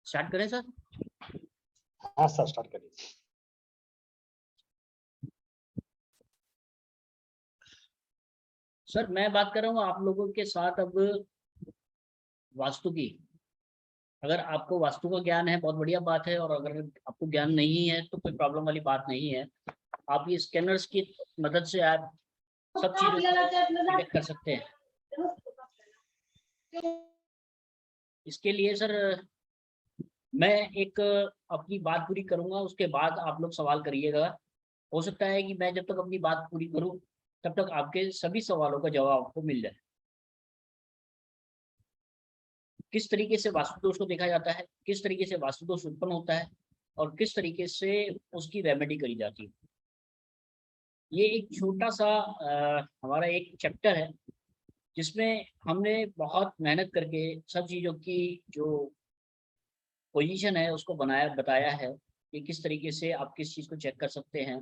Start करें sir? हाँ sir, start करिए। सर मैं बात कर रहा हूँ आप लोगों के साथ अब वास्तु की। अगर आपको वास्तु का ज्ञान है बहुत बढ़िया बात है, और अगर आपको ज्ञान नहीं है तो कोई प्रॉब्लम वाली बात नहीं है। आप ये स्कैनर्स की मदद से आप सब चीज़ों को डिटेक्ट कर सकते हैं। इसके लिए सर मैं एक अपनी बात पूरी करूंगा, उसके बाद आप लोग सवाल करिएगा। हो सकता है कि मैं जब तक अपनी बात पूरी करूं तब तक आपके सभी सवालों का जवाब आपको मिल जाए। किस तरीके से वास्तु दोष को देखा जाता है, किस तरीके से वास्तु दोष उत्पन्न होता है, और किस तरीके से उसकी रेमेडी करी जाती है। ये एक छोटा सा हमारा एक चैप्टर है जिसमें हमने बहुत मेहनत करके सब चीज़ों की जो पोजीशन है उसको बताया है कि किस तरीके से आप किस चीज़ को चेक कर सकते हैं।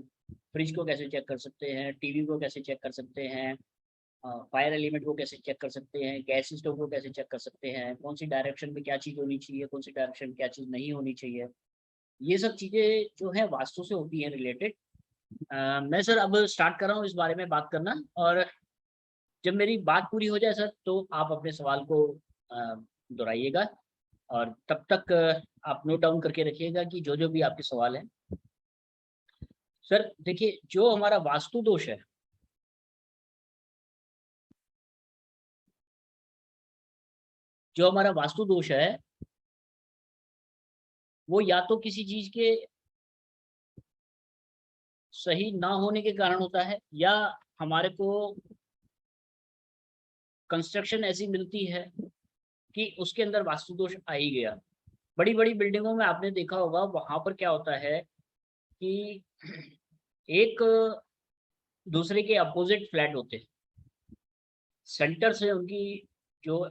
फ्रिज को कैसे चेक कर सकते हैं, टीवी को कैसे चेक कर सकते हैं, फायर एलिमेंट को कैसे चेक कर सकते हैं, गैस स्टोव को कैसे चेक कर सकते हैं, कौन सी डायरेक्शन में क्या चीज़ होनी चाहिए, कौन सी डायरेक्शन में क्या चीज़ नहीं होनी चाहिए। ये सब चीज़ें जो है वास्तु से होती हैं रिलेटेड। मैं सर अब स्टार्ट कर रहा हूँ इस बारे में बात करना, और जब मेरी बात पूरी हो जाए सर तो आप अपने सवाल को दोहराइएगा, और तब तक आप नोट डाउन करके रखिएगा कि जो जो भी आपके सवाल हैं। सर देखिए, जो हमारा वास्तु दोष है, जो हमारा वास्तु दोष है वो या तो किसी चीज के सही ना होने के कारण होता है, या हमारे को कंस्ट्रक्शन ऐसी मिलती है कि उसके अंदर वास्तु दोष आ ही गया। बड़ी बड़ी बिल्डिंगों में आपने देखा होगा, वहां पर क्या होता है कि एक दूसरे के अपोजिट फ्लैट होते हैं। सेंटर से उनकी जो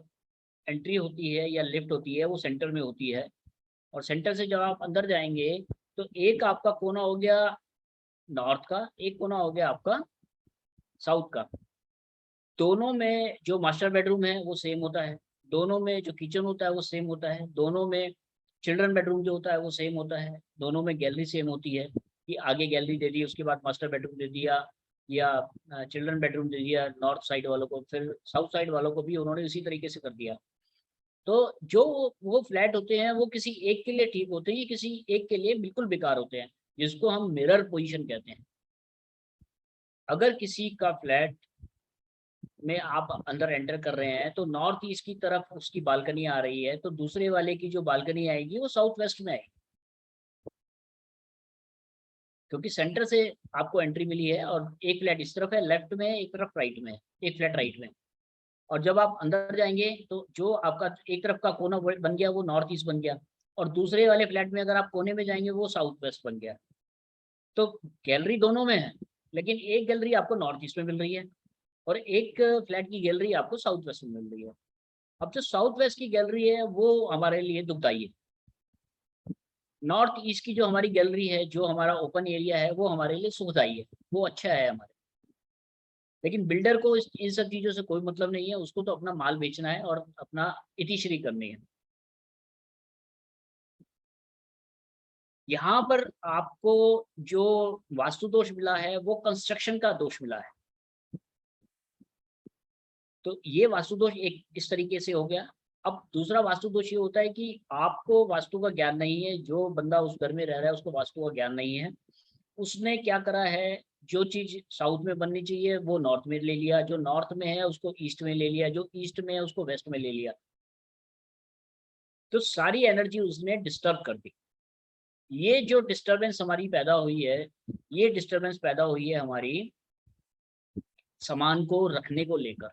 एंट्री होती है या लिफ्ट होती है वो सेंटर में होती है, और सेंटर से जब आप अंदर जाएंगे तो एक आपका कोना हो गया नॉर्थ का, एक कोना हो गया आपका साउथ का। दोनों में जो मास्टर बेडरूम है वो सेम होता है, दोनों में जो किचन होता है वो सेम होता है, दोनों में चिल्ड्रन बेडरूम जो होता है वो सेम होता है, दोनों में गैलरी सेम होती है कि आगे गैलरी दे दी, उसके बाद मास्टर बेडरूम दे दिया, या चिल्ड्रन बेडरूम दे दिया नॉर्थ साइड वालों को, फिर साउथ साइड वालों को भी उन्होंने उसी तरीके से कर दिया। तो जो वो फ्लैट होते हैं वो किसी एक के लिए ठीक होते हैं, किसी एक के लिए बिल्कुल बेकार होते हैं, जिसको हम मिरर पोजीशन कहते हैं। अगर किसी का फ्लैट में आप अंदर एंटर कर रहे हैं तो नॉर्थ ईस्ट की तरफ उसकी बालकनी आ रही है, तो दूसरे वाले की जो बालकनी आएगी वो साउथ वेस्ट में आएगी, क्योंकि सेंटर से आपको एंट्री मिली है, और एक फ्लैट इस तरफ है लेफ्ट में, एक तरफ राइट में, एक फ्लैट राइट में। और जब आप अंदर जाएंगे तो जो आपका एक तरफ का कोना बन गया वो नॉर्थ ईस्ट बन गया, और दूसरे वाले फ्लैट में अगर आप कोने में जाएंगे वो साउथ वेस्ट बन गया। तो गैलरी दोनों में है, लेकिन एक गैलरी आपको नॉर्थ ईस्ट में मिल रही है और एक फ्लैट की गैलरी आपको साउथ वेस्ट में मिल रही है। अब जो साउथ वेस्ट की गैलरी है वो हमारे लिए दुखदाई है। नॉर्थ ईस्ट की जो हमारी गैलरी है, जो हमारा ओपन एरिया है, वो हमारे लिए सुखदाई है, वो अच्छा है हमारे। लेकिन बिल्डर को इन सब चीज़ों से कोई मतलब नहीं है, उसको तो अपना माल बेचना है और अपना इतिश्री करनी है। यहाँ पर आपको जो वास्तु दोष मिला है वो कंस्ट्रक्शन का दोष मिला है। तो ये वास्तु दोष एक इस तरीके से हो गया। अब दूसरा वास्तु दोष ये होता है कि आपको वास्तु का ज्ञान नहीं है, जो बंदा उस घर में रह रहा है उसको वास्तु का ज्ञान नहीं है। उसने क्या करा है, जो चीज साउथ में बननी चाहिए वो नॉर्थ में ले लिया, जो नॉर्थ में है उसको ईस्ट में ले लिया, जो ईस्ट में है उसको वेस्ट में ले लिया। तो सारी एनर्जी उसने डिस्टर्ब कर दी। ये जो डिस्टरबेंस हमारी पैदा हुई है, ये डिस्टरबेंस पैदा हुई है हमारी सामान को रखने को लेकर।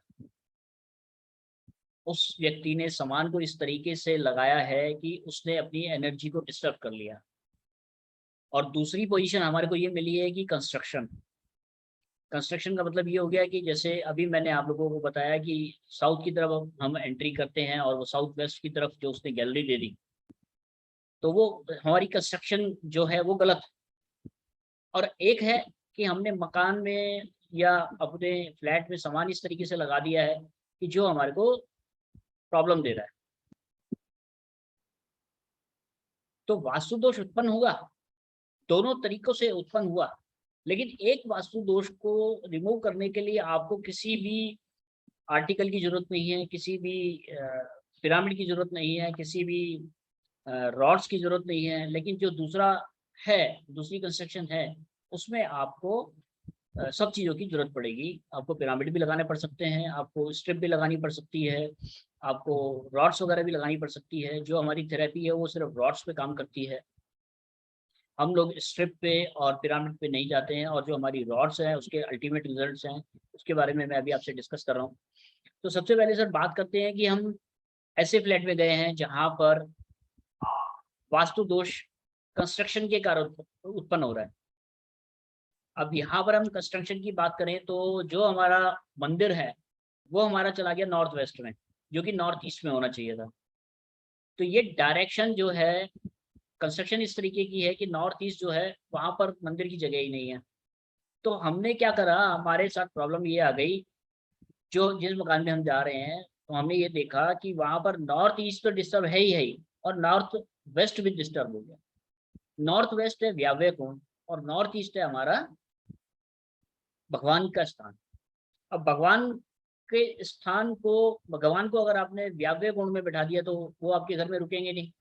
उस व्यक्ति ने सामान को इस तरीके से लगाया है कि उसने अपनी एनर्जी को डिस्टर्ब कर लिया। और दूसरी पोजीशन हमारे को ये मिली है कि कंस्ट्रक्शन। कंस्ट्रक्शन का मतलब ये हो गया कि जैसे अभी मैंने आप लोगों को बताया कि साउथ की तरफ हम एंट्री करते हैं और वो साउथ वेस्ट की तरफ जो उसने गैलरी दे दी, तो वो हमारी कंस्ट्रक्शन जो है वो गलत। और एक है कि हमने मकान में या अपने फ्लैट में सामान इस तरीके से लगा दिया है कि जो हमारे को प्रॉब्लम दे रहा है। तो वास्तु दोष उत्पन्न हुआ, दोनों तरीकों से उत्पन्न हुआ, लेकिन एक वास्तु दोष को रिमूव करने के लिए आपको किसी भी आर्टिकल की जरूरत नहीं है, किसी भी पिरामिड की जरूरत नहीं है, किसी भी रॉड्स की जरूरत नहीं है। लेकिन जो दूसरा है, दूसरी कंस्ट्रक्शन है, उसमें आपको सब चीज़ों की जरूरत पड़ेगी। आपको पिरामिड भी लगाने पड़ सकते हैं, आपको स्ट्रिप भी लगानी पड़ सकती है, आपको रॉड्स वगैरह भी लगानी पड़ सकती है। जो हमारी थेरेपी है वो सिर्फ रॉड्स पे काम करती है, हम लोग स्ट्रिप पे और पिरामिड पे नहीं जाते हैं। और जो हमारी रॉड्स हैं उसके अल्टीमेट रिजल्ट्स हैं, उसके बारे में मैं अभी आपसे डिस्कस कर रहा हूँ। तो सबसे पहले सर बात करते हैं कि हम ऐसे फ्लैट में गए हैं जहाँ पर वास्तु दोष कंस्ट्रक्शन के कारण उत्पन्न हो रहा है। अब यहाँ पर हम कंस्ट्रक्शन की बात करें तो जो हमारा मंदिर है वो हमारा चला गया नॉर्थ वेस्ट में, जो कि नॉर्थ ईस्ट में होना चाहिए था। तो ये डायरेक्शन जो है, कंस्ट्रक्शन इस तरीके की है कि नॉर्थ ईस्ट जो है वहाँ पर मंदिर की जगह ही नहीं है। तो हमने क्या करा, हमारे साथ प्रॉब्लम ये आ गई, जो जिस मकान में हम जा रहे हैं तो हमने ये देखा कि वहाँ पर नॉर्थ ईस्ट तो डिस्टर्ब है ही, और नॉर्थ वेस्ट भी डिस्टर्ब हो गया। नॉर्थ वेस्ट है व्याव्य कोण और नॉर्थ ईस्ट है हमारा भगवान का स्थान। अब भगवान के स्थान को, भगवान को अगर आपने व्याव्य कोण में बैठा दिया तो वो आपके घर में रुकेंगे नहीं।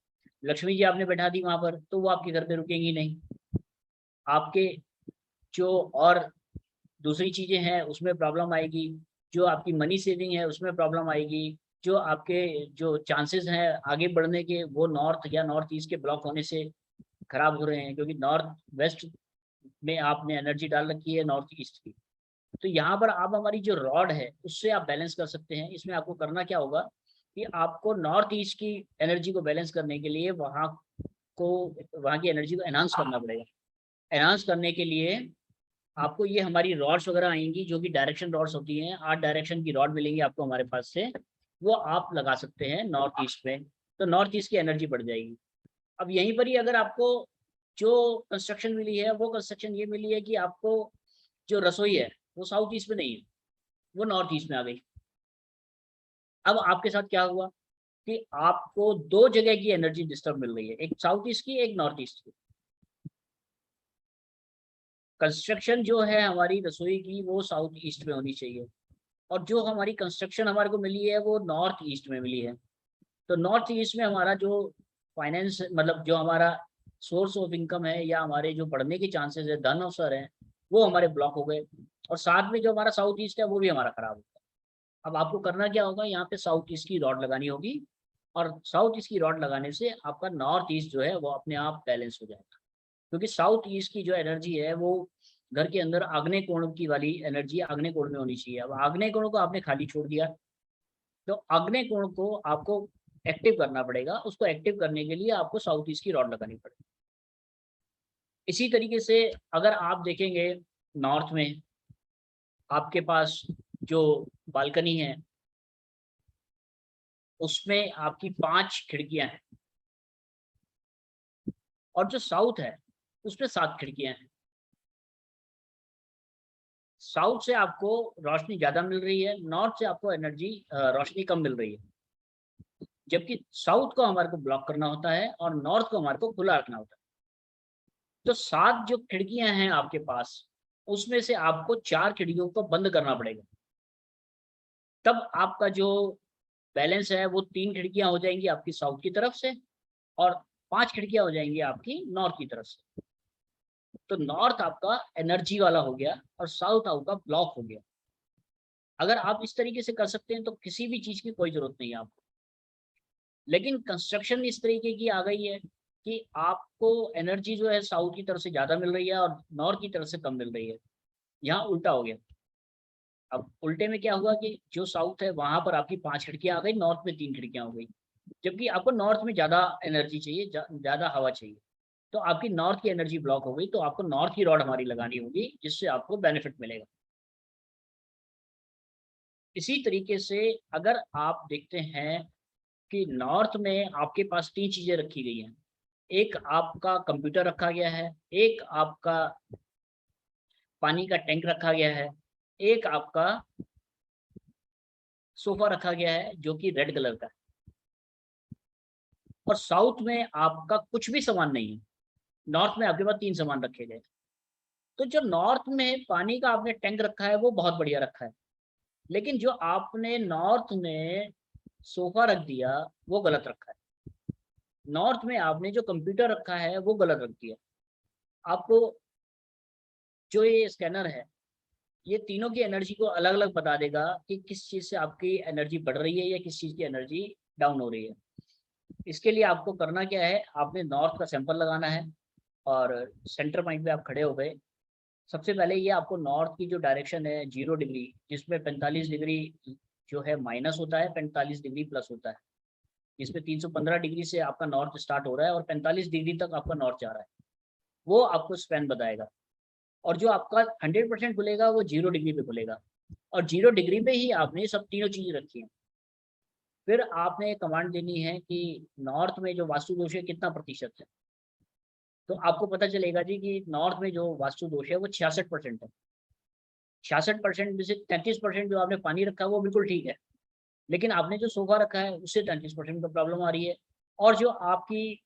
लक्ष्मी जी आपने बैठा दी वहां पर तो वो आपके घर पे रुकेंगी नहीं। आपके जो और दूसरी चीजें हैं उसमें प्रॉब्लम आएगी, जो आपकी मनी सेविंग है उसमें प्रॉब्लम आएगी, जो आपके जो चांसेस हैं आगे बढ़ने के वो नॉर्थ या नॉर्थ ईस्ट के ब्लॉक होने से खराब हो रहे हैं, क्योंकि नॉर्थ वेस्ट में आपने एनर्जी डाल रखी है नॉर्थ ईस्ट की। तो यहाँ पर आप हमारी जो रॉड है उससे आप बैलेंस कर सकते हैं। इसमें आपको करना क्या होगा कि आपको नॉर्थ ईस्ट की एनर्जी को बैलेंस करने के लिए वहाँ की एनर्जी को एनहांस करना पड़ेगा। एनहांस करने के लिए आपको ये हमारी रॉड्स वगैरह आएंगी, जो कि डायरेक्शन रॉड्स होती हैं, 8 डायरेक्शन की रॉड मिलेंगी आपको हमारे पास से, वो आप लगा सकते हैं नॉर्थ ईस्ट में, तो नॉर्थ ईस्ट की एनर्जी बढ़ जाएगी। अब यहीं पर ही अगर आपको जो कंस्ट्रक्शन मिली है वो कंस्ट्रक्शन ये मिली है कि आपको जो रसोई है वो साउथ ईस्ट में नहीं है, वो नॉर्थ ईस्ट में आ गई। अब आपके साथ क्या हुआ कि आपको दो जगह की एनर्जी डिस्टर्ब मिल रही है, एक साउथ ईस्ट की, एक नॉर्थ ईस्ट की। कंस्ट्रक्शन जो है हमारी रसोई की वो साउथ ईस्ट में होनी चाहिए, और जो हमारी कंस्ट्रक्शन हमारे को मिली है वो नॉर्थ ईस्ट में मिली है। तो नॉर्थ ईस्ट में हमारा जो फाइनेंस, मतलब जो हमारा सोर्स ऑफ इनकम है या हमारे जो बढ़ने के चांसेस है, धन अवसर है, वो हमारे ब्लॉक हो गए। और साथ में जो हमारा साउथ ईस्ट है वो भी हमारा खराब हो गया। अब आपको करना क्या होगा, यहाँ पे साउथ ईस्ट की रॉड लगानी होगी, और साउथ ईस्ट की रॉड लगाने से आपका नॉर्थ ईस्ट जो है वो अपने आप बैलेंस हो जाएगा। क्योंकि साउथ ईस्ट की जो एनर्जी है वो घर के अंदर आग्नेय कोण की वाली एनर्जी आग्नेय कोण में होनी चाहिए। अब आग्नेय कोण को आपने खाली छोड़ दिया, तो आग्नेय कोण को आपको एक्टिव करना पड़ेगा। उसको एक्टिव करने के लिए आपको साउथ ईस्ट की रॉड लगानी पड़ेगी। इसी तरीके से अगर आप देखेंगे नॉर्थ में आपके पास जो बालकनी है उसमें आपकी 5 खिड़कियां हैं, और जो साउथ है उसमें 7 खिड़कियां हैं। साउथ से आपको रोशनी ज्यादा मिल रही है, नॉर्थ से आपको एनर्जी रोशनी कम मिल रही है। जबकि साउथ को हमारे को ब्लॉक करना होता है और नॉर्थ को हमारे को खुला रखना होता है। तो 7 जो खिड़कियां हैं आपके पास, उसमें से आपको 4 खिड़कियों को बंद करना पड़ेगा। तब आपका जो बैलेंस है वो 3 खिड़कियां हो जाएंगी आपकी साउथ की तरफ से, और 5 खिड़कियां हो जाएंगी आपकी नॉर्थ की तरफ से। तो नॉर्थ आपका एनर्जी वाला हो गया और साउथ आपका ब्लॉक हो गया। अगर आप इस तरीके से कर सकते हैं तो किसी भी चीज की कोई जरूरत नहीं है आपको। लेकिन कंस्ट्रक्शन इस तरीके की आ गई है कि आपको एनर्जी जो है साउथ की तरफ से ज्यादा मिल रही है और नॉर्थ की तरफ से कम मिल रही है। यहाँ उल्टा हो गया। अब उल्टे में क्या हुआ कि जो साउथ है वहां पर आपकी 5 खिड़कियां आ गई, नॉर्थ में 3 खिड़कियां हो गई। जबकि आपको नॉर्थ में ज्यादा एनर्जी चाहिए, ज्यादा हवा चाहिए, तो आपकी नॉर्थ की एनर्जी ब्लॉक हो गई। तो आपको नॉर्थ की रॉड हमारी लगानी होगी जिससे आपको बेनिफिट मिलेगा। इसी तरीके से अगर आप देखते हैं कि नॉर्थ में आपके पास 3 चीजें रखी गई हैं, एक आपका कंप्यूटर रखा गया है, एक आपका पानी का टैंक रखा गया है, एक आपका सोफा रखा गया है जो कि रेड कलर का है। और साउथ में आपका कुछ भी सामान नहीं है। नॉर्थ में आपके पास 3 सामान रखे गए। तो जो नॉर्थ में पानी का आपने टैंक रखा है वो बहुत बढ़िया रखा है, लेकिन जो आपने नॉर्थ में सोफा रख दिया वो गलत रखा है। नॉर्थ में आपने जो कंप्यूटर रखा है वो गलत रख दिया। आपको जो ये स्कैनर है ये तीनों की एनर्जी को अलग अलग बता देगा कि किस चीज़ से आपकी एनर्जी बढ़ रही है या किस चीज़ की एनर्जी डाउन हो रही है। इसके लिए आपको करना क्या है, आपने नॉर्थ का सैंपल लगाना है और सेंटर पॉइंट पे आप खड़े हो गए। सबसे पहले ये आपको नॉर्थ की जो डायरेक्शन है 0 डिग्री, जिसमें 45 डिग्री जो है माइनस होता है, 45 डिग्री प्लस होता है। इसमें 315 डिग्री से आपका नॉर्थ स्टार्ट हो रहा है और 45 डिग्री तक आपका नॉर्थ जा रहा है, वो आपको स्पैन बताएगा। और जो आपका 100% खुलेगा वो 0 डिग्री पे खुलेगा, और 0 डिग्री पे ही आपने सब तीनों चीज़ें रखी हैं। फिर आपने कमांड देनी है कि नॉर्थ में जो वास्तु दोष है कितना प्रतिशत है। तो आपको पता चलेगा जी कि नॉर्थ में जो वास्तु दोष है वो 66% है। 66% में से 33% जो आपने पानी रखा है वो बिल्कुल ठीक है, लेकिन आपने जो सोफा रखा है उससे 33% का प्रॉब्लम आ रही है। और जो आपकी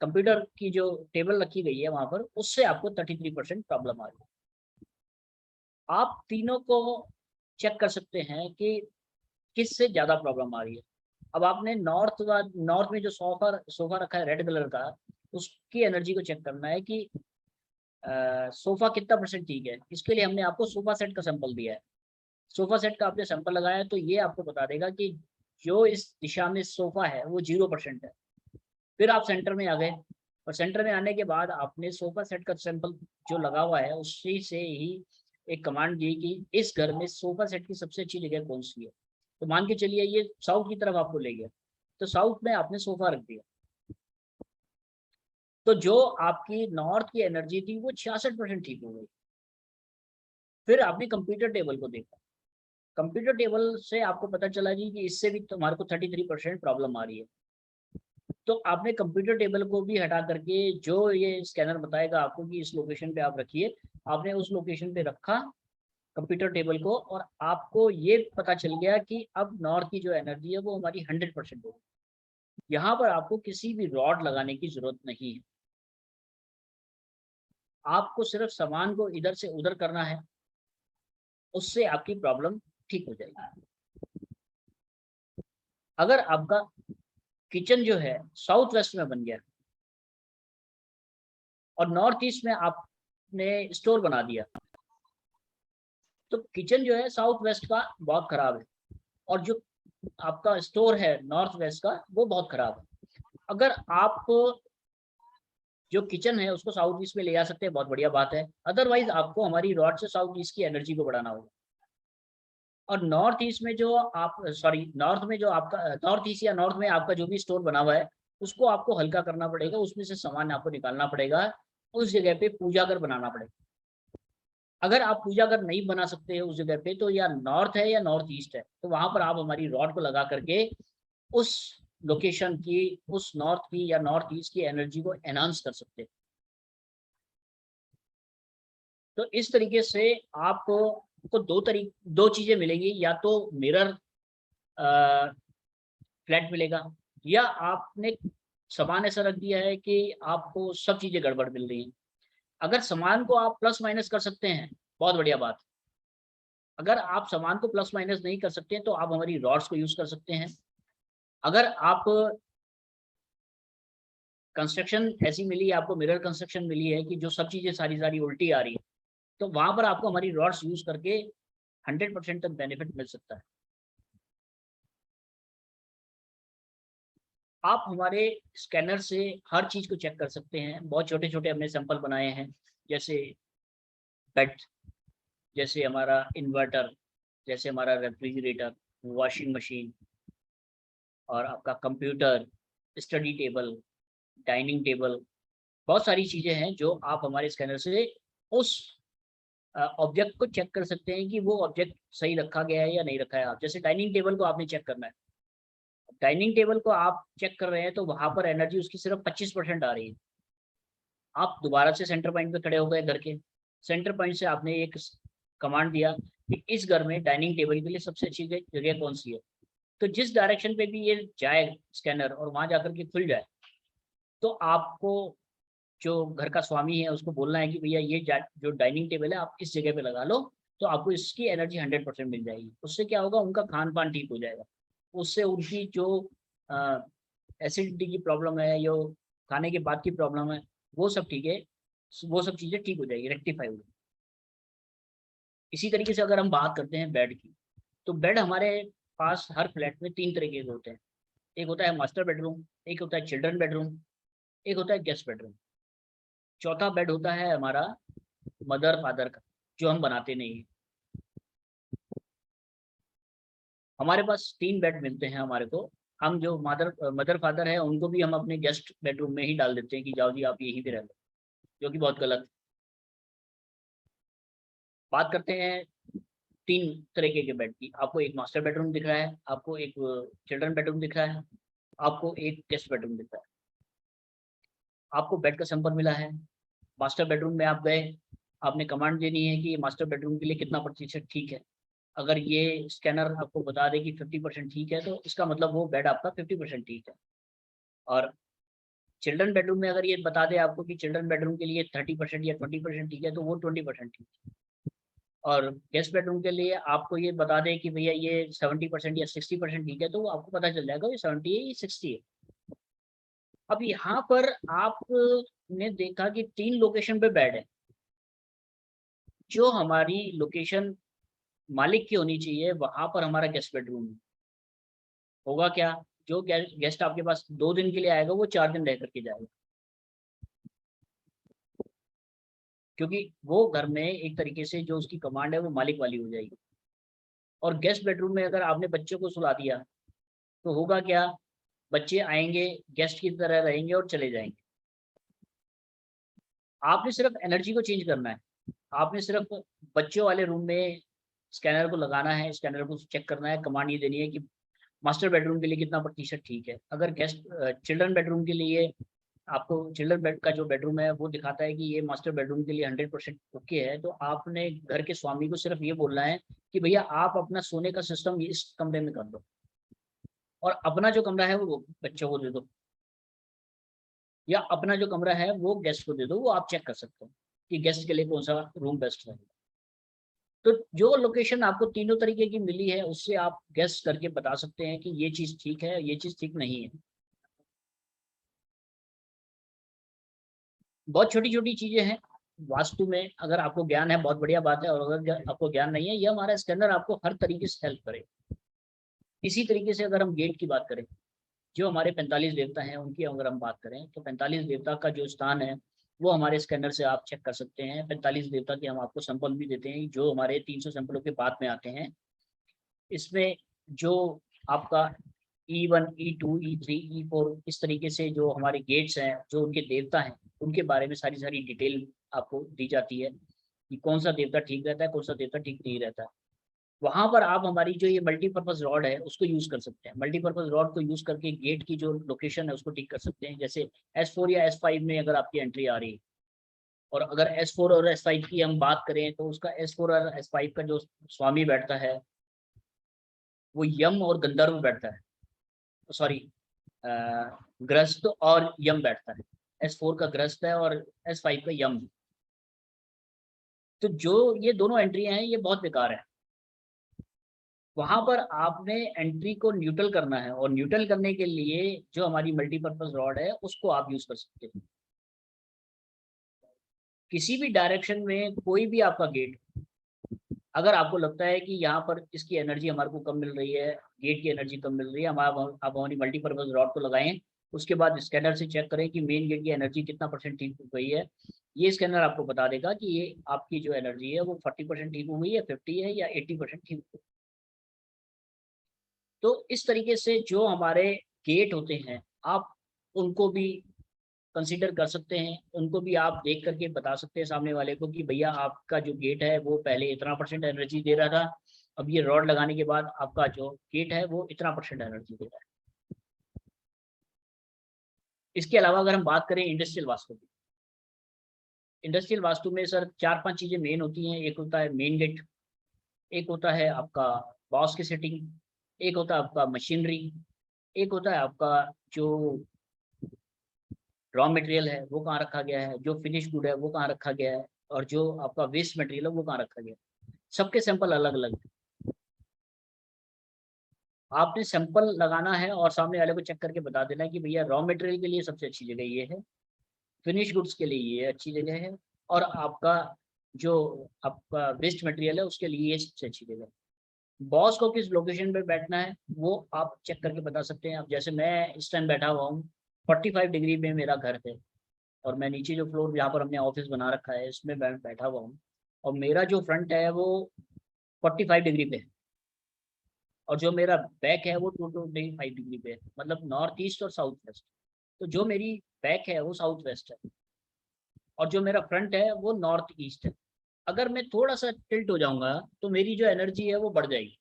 कंप्यूटर की जो टेबल रखी गई है वहां पर, उससे आपको 33% प्रॉब्लम आ रही है। आप तीनों को चेक कर सकते हैं कि किससे ज़्यादा प्रॉब्लम आ रही है। अब आपने नॉर्थ में जो सोफा सोफा रखा है रेड कलर का, उसकी एनर्जी को चेक करना है कि सोफा कितना परसेंट ठीक है। इसके लिए हमने आपको सोफा सेट का सैंपल दिया है। सोफा सेट का आपने सैंपल लगाया है तो ये आपको बता देगा कि जो इस दिशा में सोफा है वो 0% है। फिर आप सेंटर में आ गए, और सेंटर में आने के बाद आपने सोफा सेट का सैंपल जो लगा हुआ है उसी से ही एक कमांड दी कि इस घर में सोफा सेट की सबसे अच्छी जगह कौन सी है। तो मान के चलिए ये साउथ की तरफ आपको ले गया, तो साउथ में आपने सोफा रख दिया, तो जो आपकी नॉर्थ की एनर्जी थी वो 66% ठीक हो गई। फिर आपने कंप्यूटर टेबल को देखा, कंप्यूटर टेबल से आपको पता चला जी कि इससे भी तुम्हारे को 33% प्रॉब्लम आ रही है। तो आपने कंप्यूटर टेबल को भी हटा करके जो ये स्कैनर बताएगा आपको कि इस लोकेशन पे आप रखिए, आपने उस लोकेशन पे रखा कंप्यूटर टेबल को, और आपको ये पता चल गया कि अब नॉर्थ की जो एनर्जी है वो हमारी 100% हो गई। यहाँ पर आपको किसी भी रॉड लगाने की जरूरत नहीं है, आपको सिर्फ सामान को इधर से उधर करना है, उससे आपकी प्रॉब्लम ठीक हो जाएगी। अगर आपका किचन जो है साउथ वेस्ट में बन गया और नॉर्थ ईस्ट में आपने स्टोर बना दिया, तो किचन जो है साउथ वेस्ट का बहुत खराब है, और जो आपका स्टोर है नॉर्थ वेस्ट का वो बहुत खराब है। अगर आप जो किचन है उसको साउथ ईस्ट में ले जा सकते हैं, बहुत बढ़िया बात है। अदरवाइज आपको हमारी रॉड से साउथ ईस्ट की एनर्जी को बढ़ाना होगा। और नॉर्थ ईस्ट में जो आप नॉर्थ में जो आपका नॉर्थ ईस्ट या नॉर्थ में आपका जो भी स्टोर बना हुआ है उसको आपको हल्का करना पड़ेगा, उसमें से सामान आपको निकालना पड़ेगा, उस जगह पे पूजा घर बनाना पड़ेगा। अगर आप पूजा घर नहीं बना सकते उस जगह पे, तो या नॉर्थ है या नॉर्थ ईस्ट है, तो वहां पर आप हमारी रॉड को लगा करके उस लोकेशन की, उस नॉर्थ की या नॉर्थ ईस्ट की एनर्जी को एनहांस कर सकते हैं। तो इस तरीके से आपको को दो चीजें मिलेंगी, या तो मिरर फ्लैट मिलेगा, या आपने सामान ऐसा रख दिया है कि आपको सब चीजें गड़बड़ मिल रही हैं। अगर सामान को आप प्लस माइनस कर सकते हैं, बहुत बढ़िया बात। अगर आप सामान को प्लस माइनस नहीं कर सकते तो आप हमारी रॉड्स को यूज कर सकते हैं। अगर आप कंस्ट्रक्शन ऐसी मिली, आपको मिरर कंस्ट्रक्शन मिली है कि जो सब चीजें सारी सारी उल्टी आ रही है, तो वहां पर आपको हमारी रॉड्स यूज करके 100% तक बेनिफिट मिल सकता है। आप हमारे स्कैनर से हर चीज को चेक कर सकते हैं। बहुत छोटे छोटे हमने सैंपल बनाए हैं, जैसे बेड, जैसे हमारा इन्वर्टर, जैसे हमारा रेफ्रिजरेटर, वॉशिंग मशीन, और आपका computer, study table, dining table. बहुत सारी चीजें हैं जो आप हमारे स्कैनर से उस ऑब्जेक्ट को चेक कर सकते हैं कि वो ऑब्जेक्ट सही रखा गया है या नहीं रखा है। आप जैसे डाइनिंग टेबल को आपने चेक करना है, डाइनिंग टेबल को आप चेक कर रहे हैं तो वहां पर एनर्जी उसकी सिर्फ 25% आ रही है। आप दोबारा से सेंटर पॉइंट पे खड़े हो गए, घर के सेंटर पॉइंट से आपने एक कमांड दिया कि इस घर में डाइनिंग टेबल के लिए सबसे अच्छी जगह कौन सी है। तो जिस डायरेक्शन पे भी ये जाए स्कैनर और वहां जाकर के खुल जाए, तो आपको जो घर का स्वामी है उसको बोलना है कि भैया ये जो डाइनिंग टेबल है आप इस जगह पे लगा लो, तो आपको इसकी एनर्जी 100% मिल जाएगी। उससे क्या होगा, उनका खान पान ठीक हो जाएगा, उससे उनकी जो एसिडिटी की प्रॉब्लम है, या खाने के बाद की प्रॉब्लम है, वो सब ठीक है, वो सब चीज़ें ठीक हो जाएगी, रेक्टिफाई हो जाएगी। इसी तरीके से अगर हम बात करते हैं बेड की, तो बेड हमारे पास हर फ्लैट में 3 तरीके के होते हैं। एक होता है मास्टर बेडरूम, एक होता है चिल्ड्रन बेडरूम, एक होता है गेस्ट बेडरूम। चौथा बेड होता है हमारा मदर फादर का, जो हम बनाते नहीं है। हमारे पास 3 बेड मिलते हैं हमारे को। हम जो मदर फादर है उनको भी हम अपने गेस्ट बेडरूम में ही डाल देते हैं कि जाओ जी आप यहीं पे रह लो, जो कि बहुत गलत है। बात करते हैं 3 तरीके के बेड की। आपको एक मास्टर बेडरूम दिख रहा है, आपको एक चिल्ड्रन बेडरूम दिख रहा है, आपको एक गेस्ट बेडरूम दिख रहा है। आपको बेड का सैंपल मिला है, मास्टर बेडरूम में आप गए, आपने कमांड देनी है कि ये मास्टर बेडरूम के लिए कितना प्रतिशत ठीक है। अगर ये स्कैनर आपको बता दे कि 50% ठीक है, तो इसका मतलब वो बेड आपका 50% ठीक है। और चिल्ड्रन बेडरूम में अगर ये बता दे आपको कि चिल्ड्रन बेडरूम के लिए 30% या 20% ठीक है, तो वो 20% ठीक है। और गेस्ट बेडरूम के लिए आपको ये बता दे कि भैया ये 70% या 60% ठीक है, तो वो आपको पता चल जाएगा ये 70 है, ये 60 है। अब यहाँ पर आपने देखा कि 3 लोकेशन पे बेड है। जो हमारी लोकेशन मालिक की होनी चाहिए, वहां पर हमारा गेस्ट बेडरूम होगा क्या? जो गेस्ट आपके पास 2 दिन के लिए आएगा, वो 4 दिन रह करके जाएगा, क्योंकि वो घर में एक तरीके से जो उसकी कमांड है वो मालिक वाली हो जाएगी। और गेस्ट बेडरूम में अगर आपने बच्चों को सुला दिया, तो होगा क्या? बच्चे आएंगे, गेस्ट की तरह रहेंगे और चले जाएंगे। आपने सिर्फ एनर्जी को चेंज करना है। आपने सिर्फ बच्चों वाले रूम में स्कैनर को लगाना है, स्कैनर को चेक करना है, कमांड ये देनी है कि मास्टर बेडरूम के लिए कितना प्रतिशत ठीक है। अगर गेस्ट चिल्ड्रन बेडरूम के लिए आपको चिल्ड्रन बेड का जो बेडरूम है वो दिखाता है कि ये मास्टर बेडरूम के लिए 100% ओके है, तो आपने घर के स्वामी को सिर्फ ये बोलना है कि भैया आप अपना सोने का सिस्टम इस कमरे में कर दो, और अपना जो कमरा है वो बच्चों को दे दो, या अपना जो कमरा है वो गेस्ट को दे दो। वो आप चेक कर सकते हो कि गेस्ट के लिए कौन सा रूम बेस्ट है। तो जो लोकेशन आपको तीनों तरीके की मिली है, उससे आप गेस करके बता सकते हैं कि ये चीज़ ठीक है, ये चीज़ ठीक नहीं है। बहुत छोटी छोटी चीजें हैं वास्तु में। अगर आपको ज्ञान है बहुत बढ़िया बात है, और अगर आपको ज्ञान नहीं है, ये हमारा स्कैनर आपको हर तरीके से हेल्प करे। इसी तरीके से अगर हम गेट की बात करें, जो हमारे 45 देवता हैं उनकी अगर हम बात करें, तो 45 देवता का जो स्थान है वो हमारे स्कैनर से आप चेक कर सकते हैं। 45 देवता के हम आपको सैंपल भी देते हैं, जो हमारे 300 सैंपलों के बाद में आते हैं। इसमें जो आपका E1, E2, E3, E4 इस तरीके से जो हमारे गेट्स हैं, जो उनके देवता हैं, उनके बारे में सारी सारी डिटेल आपको दी जाती है कि कौन सा देवता ठीक रहता है, कौन सा देवता ठीक नहीं रहता है। वहां पर आप हमारी जो ये मल्टीपर्पज रॉड है उसको यूज कर सकते हैं। मल्टीपर्पज रॉड को यूज करके गेट की जो लोकेशन है उसको ठीक कर सकते हैं। जैसे S4 या S5 में अगर आपकी एंट्री आ रही है, और अगर S4 और S5 की हम बात करें, तो उसका S4 और S5 का जो स्वामी बैठता है वो यम और गंधर्व बैठता है, सॉरी ग्रस्त और यम बैठता है। S4 का ग्रस्त है और S5 का यम। तो जो ये दोनों एंट्री हैं ये बहुत बेकार है। वहां पर आपने एंट्री को न्यूट्रल करना है, और न्यूट्रल करने के लिए जो हमारी मल्टीपर्पज रॉड है उसको आप यूज कर सकते हैं। किसी भी डायरेक्शन में कोई भी आपका गेट, अगर आपको लगता है कि यहाँ पर इसकी एनर्जी हमारे को कम मिल रही है, गेट की एनर्जी कम मिल रही है, आप हमारी मल्टीपर्पज रॉड को लगाएं। उसके बाद स्कैनर से चेक करें कि मेन गेट की एनर्जी कितना % ठीक हो गई है। ये स्कैनर आपको बता देगा कि ये आपकी जो एनर्जी है वो 40% ठीक हो गई है, 50 है, या 80% ठीक हो गई। तो इस तरीके से जो हमारे गेट होते हैं, आप उनको भी कंसीडर कर सकते हैं। उनको भी आप देख करके बता सकते हैं सामने वाले को कि भैया आपका जो गेट है वो पहले इतना % एनर्जी दे रहा था, अब ये रॉड लगाने के बाद आपका जो गेट है वो इतना % एनर्जी दे रहा है। इसके अलावा अगर हम बात करें इंडस्ट्रियल वास्तु की, इंडस्ट्रियल वास्तु में सर 4-5 चीजें मेन होती हैं। एक होता है मेन गेट, एक होता है आपका बॉस की सेटिंग, एक होता है आपका मशीनरी, एक होता है आपका जो रॉ मटेरियल है वो कहाँ रखा गया है, जो फिनिश गुड है वो कहाँ रखा गया है, और जो आपका वेस्ट मटेरियल है वो कहाँ रखा गया है। सबके सैंपल अलग अलग है। आपने सैंपल लगाना है और सामने वाले को चेक करके बता देना है कि भैया रॉ मटेरियल के लिए सबसे अच्छी जगह ये है, फिनिश गुड्स के लिए ये अच्छी जगह है, और आपका जो आपका वेस्ट मटेरियल है उसके लिए ये सबसे अच्छी जगह है। बॉस को किस लोकेशन पे बैठना है वो आप चेक करके बता सकते हैं। अब जैसे मैं इस टाइम बैठा हुआ हूँ, 45 डिग्री में मेरा घर है, और मैं नीचे जो फ्लोर जहाँ पर हमने ऑफिस बना रखा है इसमें मैं बैठा हुआ हूँ, और मेरा जो फ्रंट है वो 45 डिग्री पे है, और जो मेरा बैक है वो 225 डिग्री पे है, मतलब नॉर्थ ईस्ट और साउथ वेस्ट। तो जो मेरी बैक है वो साउथ वेस्ट है, और जो मेरा फ्रंट है वो नॉर्थ ईस्ट है। अगर मैं थोड़ा सा टिल्ट हो जाऊंगा तो मेरी जो एनर्जी है वो बढ़ जाएगी,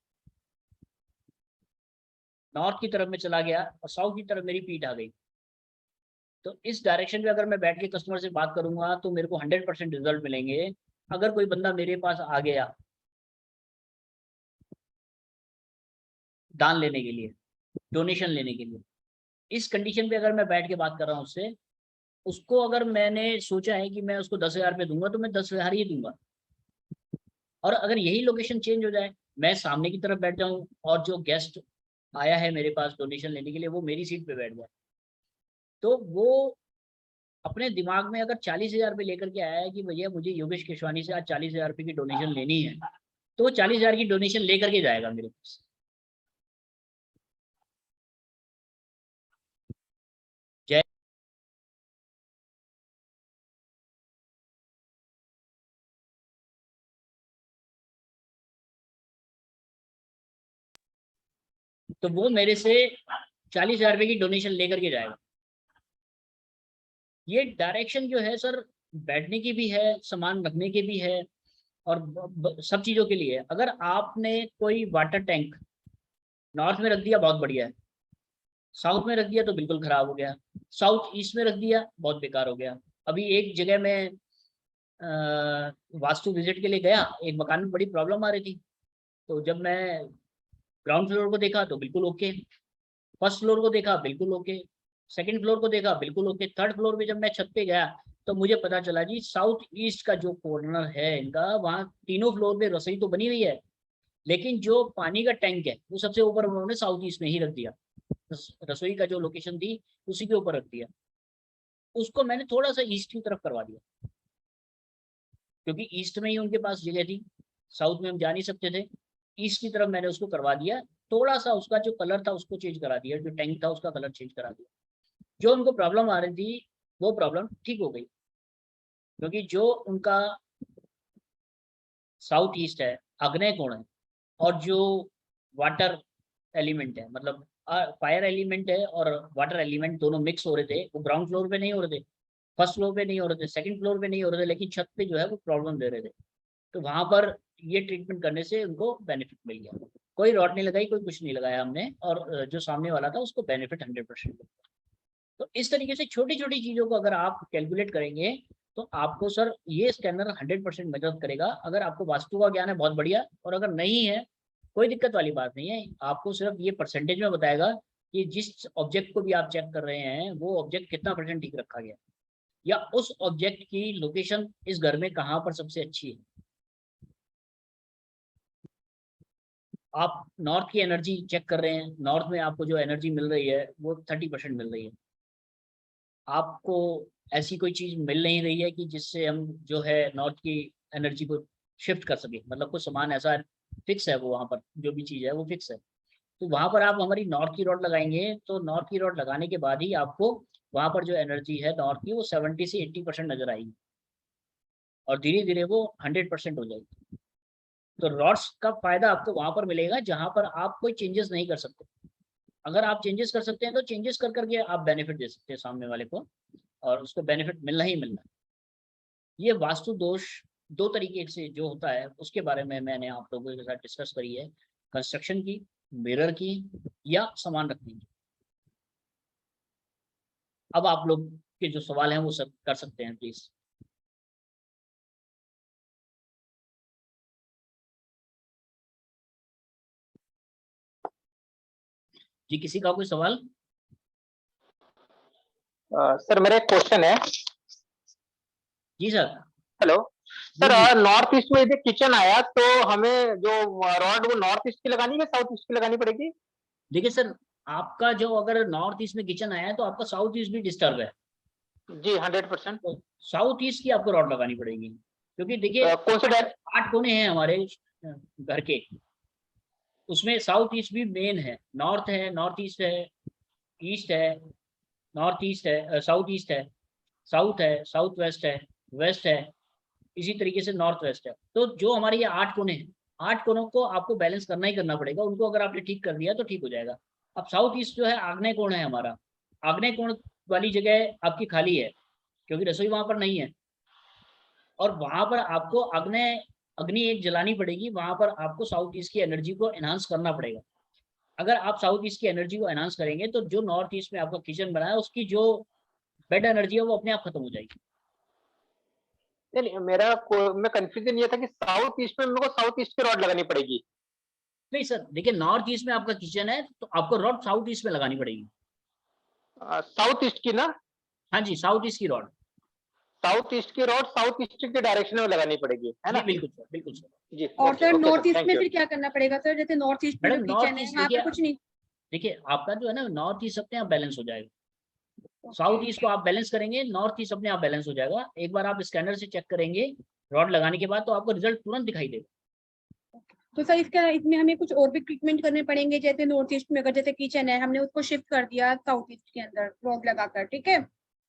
नॉर्थ की तरफ में चला गया और साउथ की तरफ मेरी पीठ आ गई। तो इस डायरेक्शन में अगर मैं बैठ के कस्टमर से बात करूंगा तो मेरे को 100% रिजल्ट मिलेंगे। अगर कोई बंदा मेरे पास आ गया दान लेने के लिए, डोनेशन लेने के लिए, इस कंडीशन पे अगर मैं बैठ के बात कर रहा हूँ उससे, उसको अगर मैंने सोचा है कि मैं उसको 10,000 रुपये दूंगा तो मैं 10,000 ही दूंगा। और अगर यही लोकेशन चेंज हो जाए, मैं सामने की तरफ बैठ जाऊं और जो गेस्ट आया है मेरे पास डोनेशन लेने के लिए वो मेरी सीट पे बैठ जाए, तो वो अपने दिमाग में अगर 40,000 रुपये लेकर के आया है कि भैया मुझे योगेश केशवानी से आज 40,000 रुपये की डोनेशन लेनी है, तो वो 40,000 की डोनेशन लेकर के जाएगा मेरे पास। जय। तो वो मेरे से 40,000 रुपये की डोनेशन लेकर के जाएगा। ये डायरेक्शन जो है सर, बैठने की भी है, सामान रखने की भी है, और सब चीजों के लिए है। अगर आपने कोई वाटर टैंक नॉर्थ में रख दिया बहुत बढ़िया है, साउथ में रख दिया तो बिल्कुल खराब हो गया, साउथ ईस्ट में रख दिया बहुत बेकार हो गया। अभी एक जगह में वास्तु विजिट के लिए गया, एक मकान में बड़ी प्रॉब्लम आ रही थी, तो जब मैं ग्राउंड फ्लोर को देखा तो बिल्कुल ओके, फर्स्ट फ्लोर को देखा बिल्कुल ओके, सेकंड फ्लोर को देखा बिल्कुल ओके, थर्ड फ्लोर पे जब मैं छत पे गया तो मुझे पता चला जी साउथ ईस्ट का जो कॉर्नर है इनका, वहाँ तीनों फ्लोर पे रसोई तो बनी हुई है, लेकिन जो पानी का टैंक है वो सबसे ऊपर उन्होंने साउथ ईस्ट में ही रख दिया। रसोई का जो लोकेशन थी उसी के ऊपर रख दिया, उसको मैंने थोड़ा सा ईस्ट की तरफ करवा दिया, क्योंकि ईस्ट में ही उनके पास जगह थी, साउथ में हम जा नहीं सकते थे, ईस्ट की तरफ मैंने उसको करवा दिया। थोड़ा सा उसका जो कलर था उसको चेंज करा दिया, जो टैंक था उसका कलर चेंज करा दिया, जो उनको प्रॉब्लम आ रही थी वो प्रॉब्लम ठीक हो गई। क्योंकि जो उनका साउथ ईस्ट है, आग्नेय कोण है, और जो वाटर एलिमेंट है, मतलब फायर एलिमेंट है और वाटर एलिमेंट दोनों मिक्स हो रहे थे, वो ग्राउंड फ्लोर पे नहीं हो रहे थे, फर्स्ट फ्लोर पे नहीं हो रहे थे, सेकंड फ्लोर पे नहीं हो रहे थे, लेकिन छत पे जो है वो प्रॉब्लम दे रहे थे। तो वहां पर ये ट्रीटमेंट करने से उनको बेनिफिट मिल गया। कोई रॉड नहीं लगाई, कोई कुछ नहीं लगाया हमने, और जो सामने वाला था उसको बेनिफिट 100%। तो इस तरीके से छोटी छोटी चीजों को अगर आप कैलकुलेट करेंगे तो आपको सर ये स्कैनर 100% मदद करेगा। अगर आपको वास्तु का ज्ञान है बहुत बढ़िया, और अगर नहीं है कोई दिक्कत वाली बात नहीं है, आपको सिर्फ ये परसेंटेज में बताएगा कि जिस ऑब्जेक्ट को भी आप चेक कर रहे हैं वो ऑब्जेक्ट कितना परसेंट ठीक रखा गया, या उस ऑब्जेक्ट की लोकेशन इस घर में कहाँ पर सबसे अच्छी है। आप नॉर्थ की एनर्जी चेक कर रहे हैं, नॉर्थ में आपको जो एनर्जी मिल रही है वो 30% मिल रही है, आपको ऐसी कोई चीज मिल नहीं रही है कि जिससे हम जो है नॉर्थ की एनर्जी को शिफ्ट कर सके, मतलब कोई सामान ऐसा फिक्स है, वो वहाँ पर जो भी चीज़ है वो फिक्स है। तो वहाँ पर आप हमारी नॉर्थ की रॉड लगाएंगे तो नॉर्थ की रॉड लगाने के बाद ही आपको वहाँ पर जो एनर्जी है नॉर्थ की वो 70 से 80% नजर आएगी, और धीरे धीरे वो 100% हो जाएगी। तो रॉड्स का फायदा आपको वहां पर मिलेगा जहां पर आप कोई चेंजेस नहीं कर सकते। अगर आप चेंजेस कर सकते हैं तो चेंजेस कर करके आप बेनिफिट दे सकते हैं सामने वाले को, और उसको बेनिफिट मिलना ही मिलना है। ये वास्तु दोष दो तरीके से जो होता है उसके बारे में मैंने आप लोगों के साथ डिस्कस करी है, कंस्ट्रक्शन की, मिरर की, या सामान रखने की। अब आप लोग के जो सवाल हैं वो सब कर सकते हैं प्लीज। जी, किसी का कोई सवाल? सर मेरा एक क्वेश्चन है। जी सर। हेलो जी सर, जी। नॉर्थ ईस्ट में यदि किचन आया तो हमें जो रॉड वो नॉर्थ ईस्ट की लगानी है साउथ ईस्ट की लगानी पड़ेगी? देखिए सर, आपका जो अगर नॉर्थ ईस्ट में किचन आया है तो आपका साउथ ईस्ट भी डिस्टर्ब है, जी 100%। तो साउथ ईस्ट की आपको रॉड लगानी पड़ेगी, क्योंकि देखिए कौन से 8 कोने हैं हमारे घर के, उसमें साउथ ईस्ट भी मेन है, नॉर्थ ईस्ट है, नॉर्थ ईस्ट है, साउथ ईस्ट है, साउथ वेस्ट है, इसी तरीके से नॉर्थ वेस्ट है। तो जो हमारे ये 8 कोने हैं, 8 कोनों को आपको बैलेंस करना ही करना पड़ेगा, उनको अगर आपने ठीक कर दिया तो ठीक हो जाएगा। अब साउथ ईस्ट जो है आग्नेय कोण है हमारा, आग्नेय कोण वाली जगह आपकी खाली है, क्योंकि रसोई वहां पर नहीं है, और वहां पर आपको अग्नि एक जलानी पड़ेगी, वहां पर आपको साउथ ईस्ट की एनर्जी को एनहांस करना पड़ेगा। अगर आप साउथ ईस्ट की एनर्जी को एनहांस करेंगे तो जो नॉर्थ ईस्ट में आपका किचन बना है उसकी जो बेड एनर्जी है वो अपने आप खत्म हो जाएगी। नहीं, मैं कंफ्यूजन ये था कि साउथ ईस्ट में मेरे को साउथ ईस्ट की रॉड लगानी पड़ेगी। नहीं सर, देखिए नॉर्थ ईस्ट में आपका किचन है तो आपको रॉड साउथ ईस्ट में लगानी पड़ेगी। साउथ ईस्ट की ना? हाँ जी, साउथ ईस्ट की रॉड। साउथ ईस्ट की रॉड साउथ ईस्ट के डायरेक्शन में लगानी पड़ेगी, है जी ना? बिल्कुल सर, बिल्कुल सर। जी और sir okay north sir, east thank में यू। फिर क्या करना पड़ेगा सर? जैसे नॉर्थ ईस्ट में जो मैडम किचन नॉर्थ है ईस्ट वहाँ पे देखिए, कुछ नहीं। देखिए आपका जो है ना नॉर्थ ईस्ट अपने आप बैलेंस हो जाएगा, साउथ ईस्ट को आप बैलेंस करेंगे, नॉर्थ ईस्ट अपने आप बैलेंस हो जाएगा। एक बार आप स्कैनर से चेक करेंगे रॉड लगाने के बाद तो आपको रिजल्ट तुरंत दिखाई देगा। तो सर इसमें हमें कुछ और भी ट्रीटमेंट करने पड़ेंगे? जैसे नॉर्थ ईस्ट में अगर जैसे किचन है हमने उसको शिफ्ट कर दिया साउथ ईस्ट के अंदर रॉड लगाकर, ठीक है,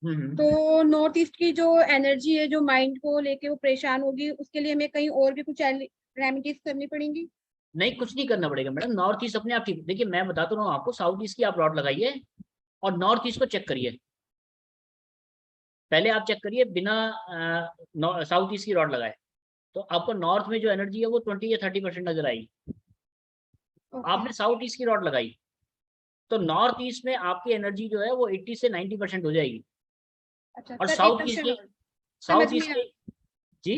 तो नॉर्थ ईस्ट की जो एनर्जी है जो माइंड को लेके वो परेशान होगी, उसके लिए हमें कहीं और भी कुछ रेमेडीज करनी पड़ेंगी? नहीं, कुछ नहीं करना पड़ेगा मैडम, नॉर्थ ईस्ट अपने आप ठीक। देखिए मैं बताता हूँ आपको, साउथ ईस्ट की आप रॉड लगाइए और नॉर्थ ईस्ट को चेक करिए। पहले आप चेक करिए बिना साउथ ईस्ट की रॉड लगाए, तो आपको नॉर्थ में जो एनर्जी है वो 20 या 30% नजर आएगी। आपने साउथ ईस्ट की रॉड लगाई तो नॉर्थ ईस्ट में आपकी एनर्जी जो है वो 80 से 90% हो जाएगी। अच्छा और सर, एक साउथ ईस्ट क्वेश्चन की, और साउथ समझ ईस्ट में की, जी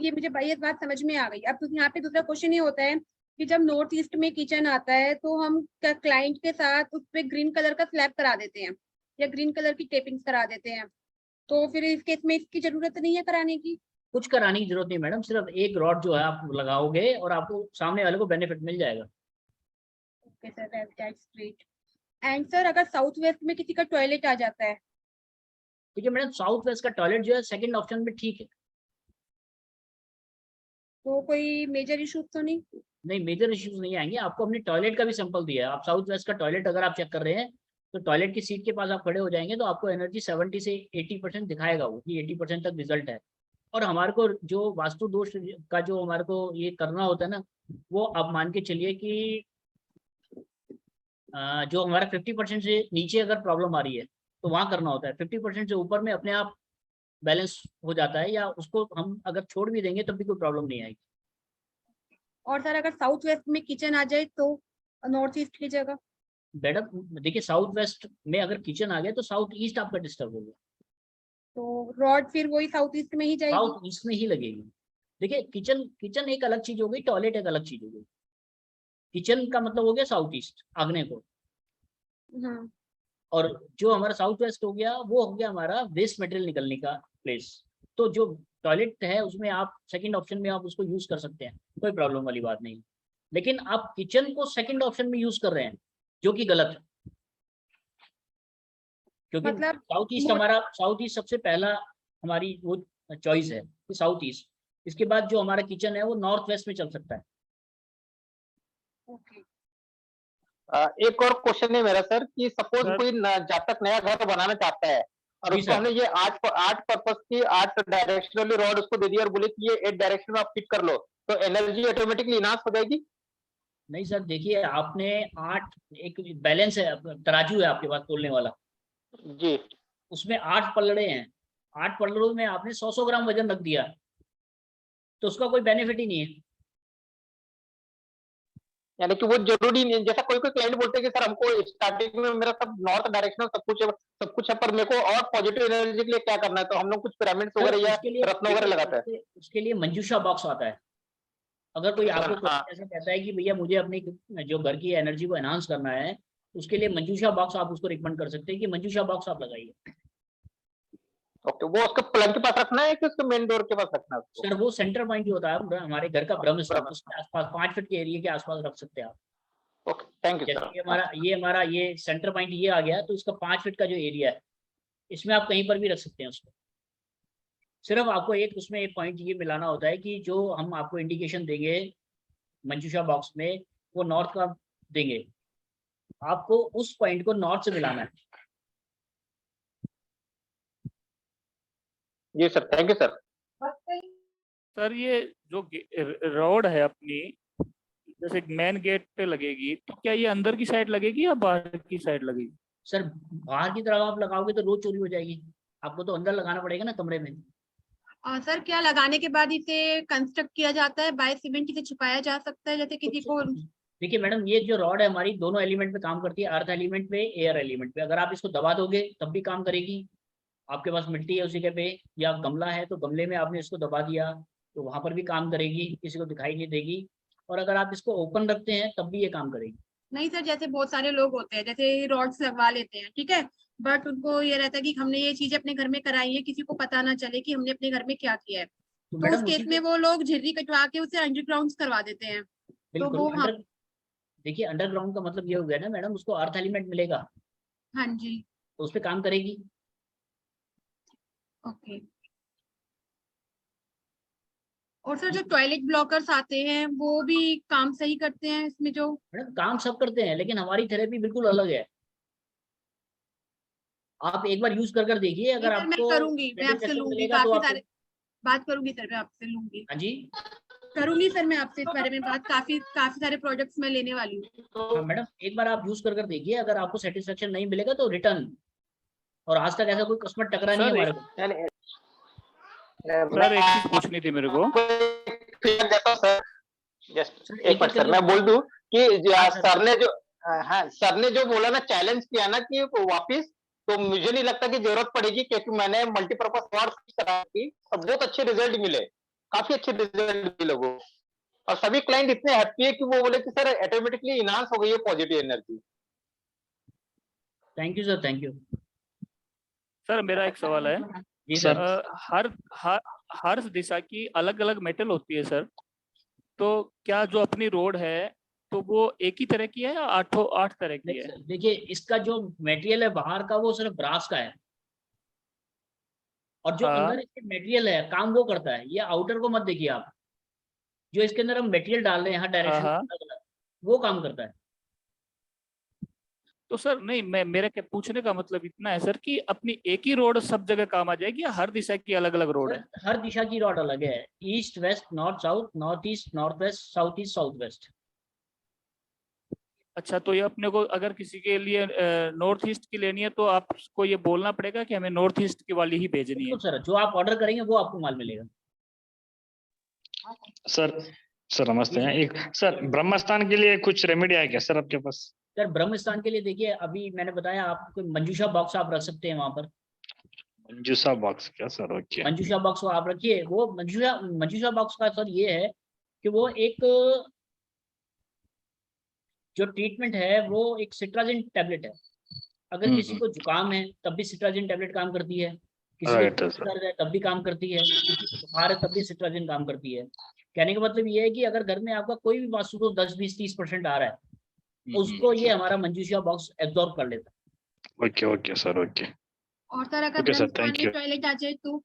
ये मुझे ये बात समझ में आ गई। अब यहाँ पे दूसरा क्वेश्चन ये होता है कि जब नॉर्थ ईस्ट में किचन आता है तो हम क्लाइंट के साथ उस पे ग्रीन कलर का स्लैब करा देते हैं या ग्रीन कलर की टेपिंग्स करा देते हैं, तो फिर इस केस में इसकी जरूरत नहीं है कराने की? कुछ कराने की जरूरत नहीं मैडम, सिर्फ एक रॉड जो है आप लगाओगे और आपको सामने वाले को बेनिफिट मिल जाएगा। Okay sir, that's great. And sir अगर साउथ वेस्ट में किसी का टॉयलेट आ जाता है? ठीक है मैडम, साउथ वेस्ट का टॉयलेट जो है सेकंड ऑप्शन में ठीक है। तो कोई मेजर इशू तो नहीं? नहीं, मेजर इश्यूज नहीं आएंगे। आपको अपने टॉयलेट का भी सैंपल दिया है, आप साउथ वेस्ट का टॉयलेट अगर आप चेक कर रहे हैं तो टॉयलेट की सीट के पास आप खड़े हो जाएंगे तो आपको एनर्जी 70 से 80% दिखाएगा वो, कि 80% तक रिजल्ट है। और हमारे को जो वास्तु दोष का जो हमारे को ये करना होता है ना, वो आप मान के चलिए कि जो हमारा 50% से नीचे अगर प्रॉब्लम आ रही है तो वहाँ करना होता है, 50% से ऊपर में अपने आप बैलेंस हो जाता है, या उसको हम अगर छोड़ भी देंगे तब भी कोई प्रॉब्लम नहीं आएगी। और सर अगर साउथ वेस्ट में किचन आ जाए तो नॉर्थ ईस्ट की जगह? मैडम देखिए, साउथ वेस्ट में अगर किचन आ गया तो साउथ ईस्ट आपका डिस्टर्ब हो गया, तो रॉड फिर वही साउथ ईस्ट में ही जाएगी? साउथ ईस्ट में ही लगेगी। देखिए किचन एक अलग चीज हो गई, टॉयलेट एक अलग चीज हो गई। किचन का मतलब हो गया साउथ ईस्ट, आग्नेय को, हाँ। और जो हमारा साउथ वेस्ट हो गया वो हो गया हमारा वेस्ट मटेरियल निकलने का प्लेस। तो जो टॉयलेट है उसमें आप सेकंड ऑप्शन में आप उसको यूज कर सकते हैं, कोई प्रॉब्लम वाली बात नहीं। लेकिन आप किचन को सेकंड ऑप्शन में यूज कर रहे हैं, जो कि गलत है, क्योंकि मतलब साउथ ईस्ट सबसे पहला हमारी वो चॉइस है कि साउथ ईस्ट, इसके बाद जो हमारा किचन है वो नॉर्थ वेस्ट में चल सकता है। ओके। एक और क्वेश्चन है मेरा सर कि सपोज सर। कोई जातक नया घर बनाना चाहता है और जी उसको सर। हमने ये आठ पर्पस की 8 डायरेक्शनली रॉड उसको दे दिया और बोले कि ये 8 डायरेक्शन में आप फिट कर लो, तो एनर्जी ऑटोमेटिकली इनहांस हो जाएगी? नहीं सर, देखिए आपने 8, एक बैलेंस है, तराजू है आपके पास तोलने वाला, जी उसमें 8 पल्लड़े हैं, 8 पल्लड़ों में आपने 100 ग्राम वजन रख दिया तो उसका कोई बेनिफिट ही नहीं है। यानी कि वो जरूरी नहीं है। जैसा कोई कोई क्लाइंट बोलते हैं कि सर हमको स्टार्टिंग में मेरा सब नॉर्थ डायरेक्शन सब कुछ है, पर मेरे को और पॉजिटिव एनर्जी के लिए क्या करना है? तो हम लोग कुछ पिरामिड्स सर वगैरह या उसके लिए रत्न वगैरह लगाते हैं? उसके लिए मंजूषा बॉक्स आता है। अगर कोई आपको हाँ ऐसा कहता है कि भैया मुझे अपनी जो घर की एनर्जी को एनहांस करना है उसके लिए मंजूषा बॉक्स आप उसको रिकमेंड कर सकते हैं कि मंजूषा बॉक्स आप लगाइए। ओके, वो उसके प्लग के पास रखना है कि उसके मेन डोर के पास रखना है उसको? सर वो सेंटर पॉइंट ही होता है हमारे घर का ब्रह्म स्थान, उसके आसपास 5 फीट के एरिया के आसपास रख सकते हैं आप। ओके, थैंक यू जैसे सर। ये हमारा ये सेंटर पॉइंट ये आ गया, तो इसका 5 फीट का जो एरिया है इसमें आप कहीं पर भी रख सकते हैं उसको। सिर्फ आपको एक उसमें एक पॉइंट ये मिलाना होता है कि जो हम आपको इंडिकेशन देंगे मंजूषा बॉक्स में वो नॉर्थ का देंगे, आपको उस पॉइंट को नॉर्थ से मिलाना है। जी sir, thank you sir. Sir ये जो रोड है अपनी, जैसे मेन गेट पे लगेगी, तो क्या ये अंदर की साइड लगेगी या बाहर की साइड लगेगी? सर बाहर की तरफ आप लगाओगे तो रोज चोरी हो जाएगी, आपको तो अंदर लगाना पड़ेगा ना कमरे में। सर क्या लगाने के बाद इसे कंस्ट्रक्ट किया जाता है बाय सीमेंट, इसे छुपाया जा सकता है जैसे किसी को? देखिए मैडम, ये जो रॉड है हमारी दोनों एलिमेंट पे काम करती है, अर्थ एलिमेंट पे, एयर एलिमेंट पे। अगर आप इसको दबा दोगे तब भी काम करेगी। आपके पास मिट्टी है उसी के पे, या गमला है तो गमले में आपने इसको दबा दिया तो वहां पर भी काम करेगी, किसी को दिखाई नहीं देगी। और अगर आप इसको ओपन रखते हैं तब भी ये काम करेगी। नहीं सर, जैसे बहुत सारे लोग होते हैं जैसे रॉड्स लगवा लेते हैं, ठीक है, बट उनको ये रहता है कि हमने ये चीजें अपने घर में कराई है, किसी को पता ना चले कि हमने अपने घर में क्या किया है, तो तो उस मैडम केस में वो लोग झिर्री कटवा के उसे अंडरग्राउंड करवा देते हैं। तो वो हाँ, देखिए अंडरग्राउंड का मतलब ये हो गया ना मैडम, उसको अर्थ एलिमेंट मिलेगा हाँ जी, तो उस पर काम करेगी। ओके। और सर जो टॉयलेट ब्लॉकर्स आते हैं वो भी काम सही करते हैं इसमें जो? मैडम काम सब करते हैं लेकिन हमारी थेरेपी बिल्कुल अलग है। आप एक बार यूज कर देखिए, अगर सर मैं आपको करूंगी, मैं आपसे satisfaction लूंगी, मिलेगा तो काफी आप। सारे बात करूंगी सर, मैं आपसे लूंगी, हाँ जी। करूंगी सर मैं आपसे इस बारे में बात, काफी सारे प्रोजेक्ट्स मैं लेने वाली हूँ। तो मैडम एक बार आप यूज कर देखिए, अगर आपको सेटिस्फेक्शन नहीं मिलेगा तो रिटर्न। और आज तक ऐसा कोई कस्टमर टकरा नहीं है हमारे को। सर एक चीज पूछनी थी मेरे को। जस्ट एक मिनट सर, मैं बोल दूं कि सर ने जो बोला ना, चैलेंज किया ना कि वापिस, तो मुझे नहीं लगता कि जरूरत पड़ेगी, क्योंकि मैंने मल्टीपर्पज वार्ड करा थी और बहुत अच्छे रिजल्ट मिले, काफी अच्छे रिजल्ट मिले लोगों, और सभी क्लाइंट इतने हैप्पी है कि वो बोले कि सर ऑटोमेटिकली इनहांस हो गई है positive energy. Thank you sir, thank you. Sir मेरा एक सवाल है। जी सर। हर दिशा की अलग अलग मेटल होती है सर, तो क्या जो अपनी रोड है तो वो एक ही तरह की है या 8 तरह की है? देखिए इसका जो मटेरियल है बाहर का वो सिर्फ ब्रास का है, और जो अंदर इसके मटेरियल है काम वो करता है। ये आउटर को मत देखिए आप, जो इसके अंदर हम मटेरियल डाल रहे हैं हर डायरेक्शन वो काम करता है। तो सर नहीं, मेरे के पूछने का मतलब इतना है सर कि अपनी एक ही रोड सब जगह काम आ जाएगी या हर दिशा की अलग अलग रोड है? हर दिशा की रोड अलग है, east west north south, north east north west, south east south west. अच्छा, तो ये अपने को अगर किसी के लिए नॉर्थ ईस्ट की लेनी है तो आपको ये बोलना पड़ेगा कि हमें नॉर्थ ईस्ट की वाली ही भेजनी है? सर जो आप ऑर्डर करेंगे वो आपको माल मिलेगा। सर नमस्ते। एक सर ब्रह्मस्थान के लिए कुछ रेमेडी है क्या सर आपके पास? सर ब्रह्म स्थान के लिए देखिए, अभी मैंने बताया आपको मंजूषा बॉक्स आप रख सकते हैं वहां पर। मंजूषा बॉक्स क्या सर? ओके, मंजूषा बॉक्स आप रखिए। वो मंजूषा बॉक्स का सर ये है कि वो एक जो ट्रीटमेंट है वो एक सिट्राजिन टैबलेट है। अगर किसी को जुकाम है तब भी सिट्राजिन टैबलेट काम करती है, किसी को दर्द है तब भी काम करती है, किसी को बुखार है तब भी सिट्राजिन काम करती है। कहने का मतलब ये है कि अगर घर में आपका कोई भी वास्तु दोष 10, 20, 30% आ रहा है, उसको ये हमारा मंजूषा बॉक्स एब्जॉर्ब कर लेता है। Okay sir, okay. और सर अगर टॉयलेट आ जाए तो?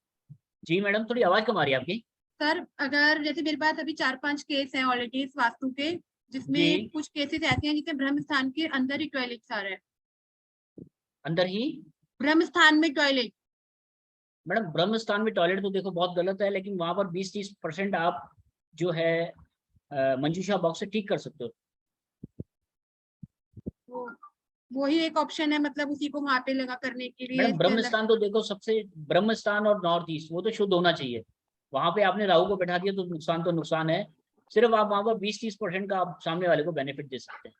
जी मैडम थोड़ी आवाज कम आ रही है आपकी। सर अगर जैसे मेरे पास अभी 4-5 केस हैं ऑलरेडी इस वास्तु के, जिसमें कुछ केसेस ऐसे हैं जिसमें ब्रह्म स्थान के अंदर ही टॉयलेट्स आ रहे हैं। अंदर ही ब्रह्म स्थान में टॉयलेट? मैडम ब्रह्म स्थान में टॉयलेट तो देखो बहुत गलत है, लेकिन वहां पर 20-30% आप जो है मंजूषा बॉक्स से ठीक कर सकते हो। वही एक ऑप्शन है, मतलब उसी को वहां पे लगा करने के लिए? मैडम ब्रह्म स्थान तो देखो सबसे, ब्रह्म स्थान और नॉर्थ ईस्ट वो तो शुद्ध होना चाहिए। वहां पे आपने राहु को बैठा दिया तो नुकसान है। सिर्फ आप वहां पर 20-30% का आप सामने वाले को बेनिफिट दे सकते हैं।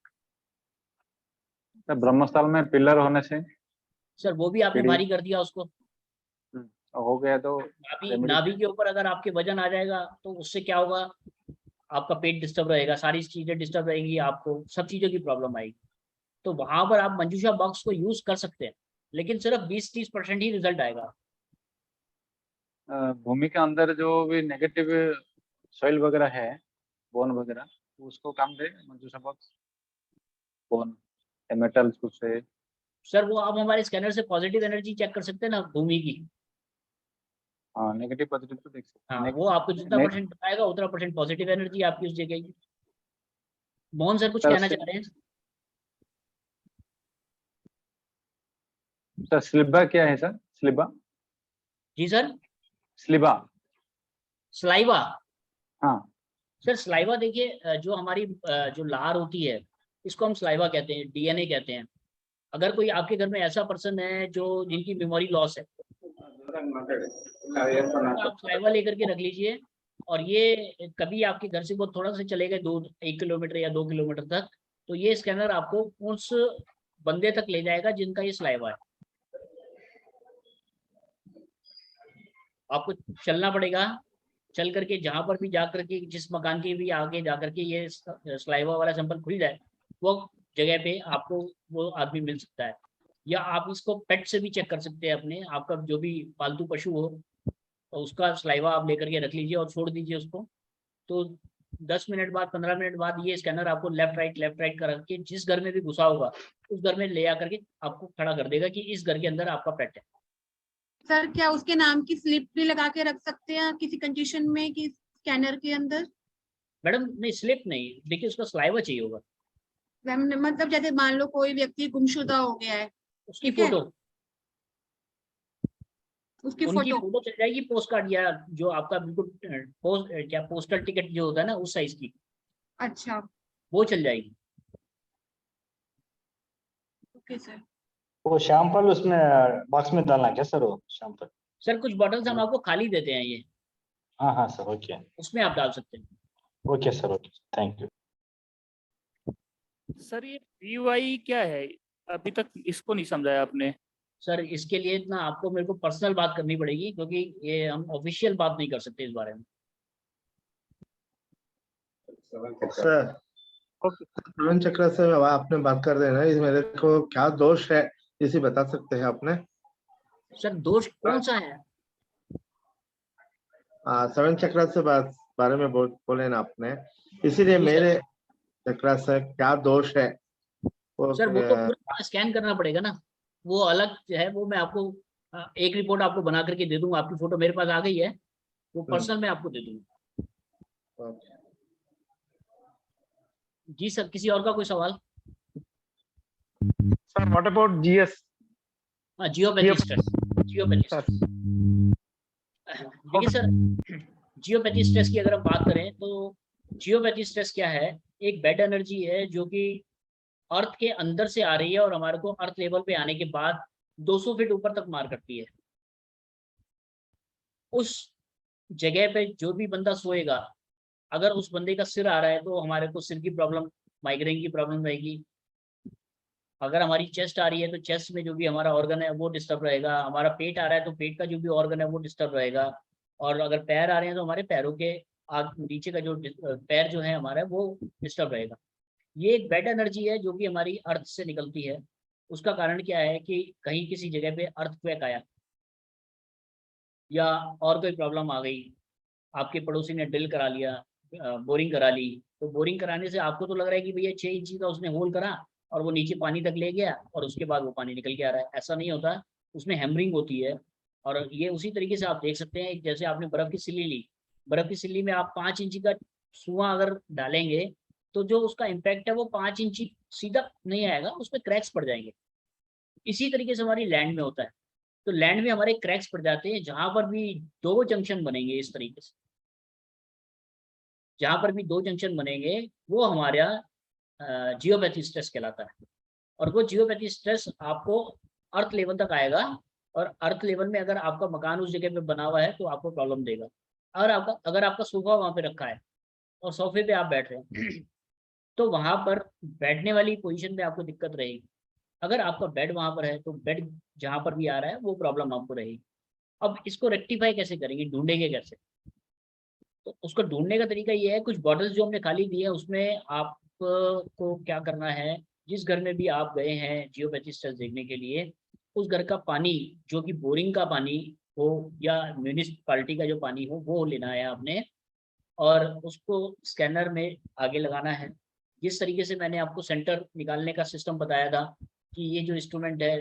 ब्रह्मस्थल में पिलर होने से? सर वो भी आपने भारी कर दिया उसको, हो गया तो नाभि के ऊपर अगर आपके वजन आ जाएगा तो उससे क्या होगा, आपका पेट डिस्टर्ब रहेगा, सारी चीजें डिस्टर्ब रहेंगी, आपको सब चीजों की प्रॉब्लम आएगी। तो वहां पर आप मंजूषा बॉक्स को यूज कर सकते हैं, लेकिन सिर्फ 20-30% ही रिजल्ट आएगा। भूमि के अंदर जो भी नेगेटिव सॉइल वगैरह है, बोन वगैरह, उसको काम देगा मंजूषा बॉक्स? बोन मेटल्स कुछ है? सर वो आप हमारे स्कैनर से पॉजिटिव एनर्जी चेक कर सकते हैं ना भूमि की। हाँ, नेगेटिव पॉजिटिव तो देख सकते हाँ, हैं। वो आपको जितना परसेंट बताएगा उतना परसेंट पॉजिटिव एनर्जी आपकी उस जगह की। मोहन सर कुछ सर, कहना चाह रहे हैं? सर स्लिबा क्या है सर? स्लिबा? जी सर। स्लिबा? स्लाइवा? हाँ। सर स्लाइवा देखिए, जो हमारी जो लार होती है इसको हम स्लाइवा कहते हैं, डीएनए कहते हैं। अगर कोई आपके घर में ऐसा पर्सन है जो जिनकी मेमोरी लॉस है, तो आप स्लाइवा लेकर के रख लीजिए, और ये कभी आपके घर से वो थोड़ा सा चले गए 1 किलोमीटर या 2 किलोमीटर तक, तो ये स्कैनर आपको उस बंदे तक ले जाएगा जिनका ये स्लाइवा है। आपको चलना पड़ेगा, चल करके जहां पर भी जा करके, जिस मकान के भी आगे जा करके ये स्लाइवा वाला सैंपल खुल जाए, वो जगह पे आपको वो आदमी मिल सकता है। या आप इसको पेट से भी चेक कर सकते हैं, अपने आपका जो भी पालतू पशु हो तो उसका स्लाइवा आप लेकर के रख लीजिए और छोड़ दीजिए उसको। तो 10 मिनट बाद, 15 मिनट बाद ये स्कैनर आपको लेफ्ट राइट कर के जिस घर में भी घुसा होगा उस घर में ले आकर के आपको खड़ा कर देगा कि इस घर के अंदर आपका पेट है। सर क्या उसके नाम की स्लिप भी लगा के रख सकते हैं किसी कंडीशन में कि स्कैनर के अंदर? मैडम नहीं, स्लिप नहीं, देखिए उसका स्लाइवा चाहिए होगा। मतलब जैसे मान लो कोई व्यक्ति गुमशुदा हो गया है, उसकी ठीक है, फोटो, उसकी उनकी फोटो। फोटो चल जाएगी, पोस्ट कार्ड या जो आपका बिल्कुल पोस्टल टिकट जो होता है ना उस साइज की, अच्छा, वो चल जाएगी। Okay sir. वो शैंपल उसमें बॉक्स में डालना क्या सर? वो शैंपल? सर कुछ बॉटल्स हम आपको खाली देते हैं, ये हाँ हाँ सर, ओके उसमें आप डाल सकते हैं। Okay sir, okay, thank you. Sir ये PY क्या है? अभी तक इसको नहीं समझाया आपने। सर इसके लिए इतना आपको मेरे को पर्सनल बात करनी पड़ेगी, क्योंकि ये हम ऑफिशियल बात नहीं कर सकते इस बारे में। सर श्रवण चक्र से आपने बात कर रहे हैं ना, इस मेरे को क्या दोष है इसे बता सकते हैं आपने? सर दोष कौन सा है? श्रवण चक्र से बारे में बोले ना आपने, इसीलिए जी सर। मेरे चक्र से क्या दोष है वो सर वो तो पूरा स्कैन करना पड़ेगा ना, वो अलग है। वो मैं आपको एक रिपोर्ट आपको बना करके दे दूंगा, आपकी फोटो मेरे पास आ गई है, वो पर्सनल में आपको दे दूंगा। जी सर, किसी और का कोई सवाल? Sir what about GS? हाँ, जियोपैथी स्ट्रेस। जियोपैथी स्ट्रेस, देखिए सर, जियोपैथी स्ट्रेस की अगर हम बात करें तो जियोपैथी स्ट्रेस क्या है? एक बैड एनर्जी है जो कि अर्थ के अंदर से आ रही है और हमारे को अर्थ लेवल पे आने के बाद 200 फीट ऊपर तक मार करती है। उस जगह पे जो भी बंदा सोएगा, अगर उस बंदे का सिर आ रहा है तो हमारे को सिर की प्रॉब्लम, माइग्रेन की प्रॉब्लम रहेगी। अगर हमारी चेस्ट आ रही है तो चेस्ट में जो भी हमारा ऑर्गन है वो डिस्टर्ब रहेगा। हमारा पेट आ रहा है तो पेट का जो भी ऑर्गन है वो डिस्टर्ब रहेगा। और अगर पैर आ रहे हैं तो हमारे पैरों के नीचे का जो पैर जो है हमारा वो डिस्टर्ब रहेगा। ये एक बैड एनर्जी है जो कि हमारी अर्थ से निकलती है। उसका कारण क्या है कि कहीं किसी जगह पे अर्थक्वेक आया या और कोई प्रॉब्लम आ गई, आपके पड़ोसी ने ड्रिल करा लिया, बोरिंग करा ली, तो बोरिंग कराने से आपको तो लग रहा है कि भैया 6 इंची का उसने होल करा और वो नीचे पानी तक ले गया और उसके बाद वो पानी निकल के आ रहा है। ऐसा नहीं होता, उसमें हैमरिंग होती है। और ये उसी तरीके से आप देख सकते हैं, जैसे आपने बर्फ की सिल्ली ली, बर्फ की सिल्ली में आप 5 इंची का सुआ अगर डालेंगे तो जो उसका इम्पैक्ट है वो 5 इंची सीधा नहीं आएगा, उसमें क्रैक्स पड़ जाएंगे। इसी तरीके से हमारी लैंड में होता है, तो लैंड में हमारे क्रैक्स पड़ जाते हैं। जहां पर भी 2 जंक्शन बनेंगे इस तरीके से, जहां पर भी 2 जंक्शन बनेंगे वो हमारा जियोपैथी स्ट्रेस कहलाता है। और वो जियोपैथी स्ट्रेस आपको अर्थ लेवल तक आएगा, और अर्थ लेवल में अगर आपका मकान उस जगह पे बना हुआ है तो आपको प्रॉब्लम देगा। और अगर आपका सोफा वहां पे रखा है और सोफे पे आप बैठ रहे हैं तो वहां पर बैठने वाली पोजीशन में आपको दिक्कत रहेगी। अगर आपका बेड वहां पर है तो बेड जहां पर भी आ रहा है वो प्रॉब्लम आपको रहेगी। अब इसको रेक्टिफाई कैसे करेंगे, ढूंढेंगे कैसे? तो उसको ढूंढने का तरीका ये है, कुछ बॉटल्स जो हमने खाली दी है उसमें आपको क्या करना है जिस घर में भी आप गए हैं जियोपैथी स्ट्रेस देखने के लिए, उस घर का पानी जो कि बोरिंग का पानी हो या म्यूनिसिपैलिटी का जो पानी हो वो लेना है आपने, और उसको स्कैनर में आगे लगाना है। जिस तरीके से मैंने आपको सेंटर निकालने का सिस्टम बताया था कि ये जो इंस्ट्रूमेंट है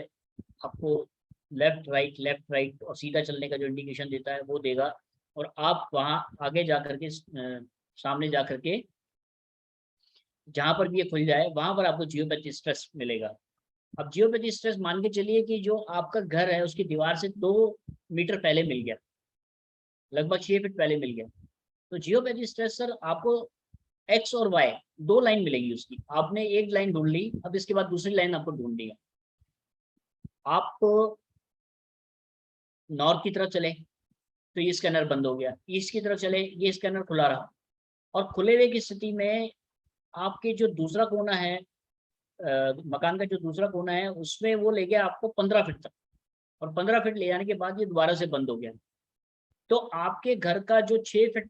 आपको लेफ्ट राइट और सीधा चलने का जो इंडिकेशन देता है वो देगा, और आप वहाँ आगे जा करके सामने जा करके जहाँ पर भी ये खुल जाए वहाँ पर आपको जियोपैथी स्ट्रेस मिलेगा। अब जियोपैथी स्ट्रेस मान के चलिए कि जो आपका घर है उसकी दीवार से 2 मीटर पहले मिल गया, लगभग 6 फीट पहले मिल गया, तो जियोपैथी स्ट्रेस सर आपको एक्स और वाई 2 लाइन मिलेगी उसकी। आपने एक लाइन ढूंढ ली, अब इसके बाद दूसरी लाइन आपको ढूंढनी है। आप नॉर्थ की तरफ चले तो ये स्कैनर बंद हो गया, ईस्ट की तरफ चले ये स्कैनर खुला रहा, और खुले हुए की स्थिति में आपके जो दूसरा कोना है मकान का जो दूसरा कोना है उसमें वो ले गया आपको 15 फीट तक, और 15 फीट ले जाने के बाद ये दोबारा से बंद हो गया। तो आपके घर का जो 6 फीट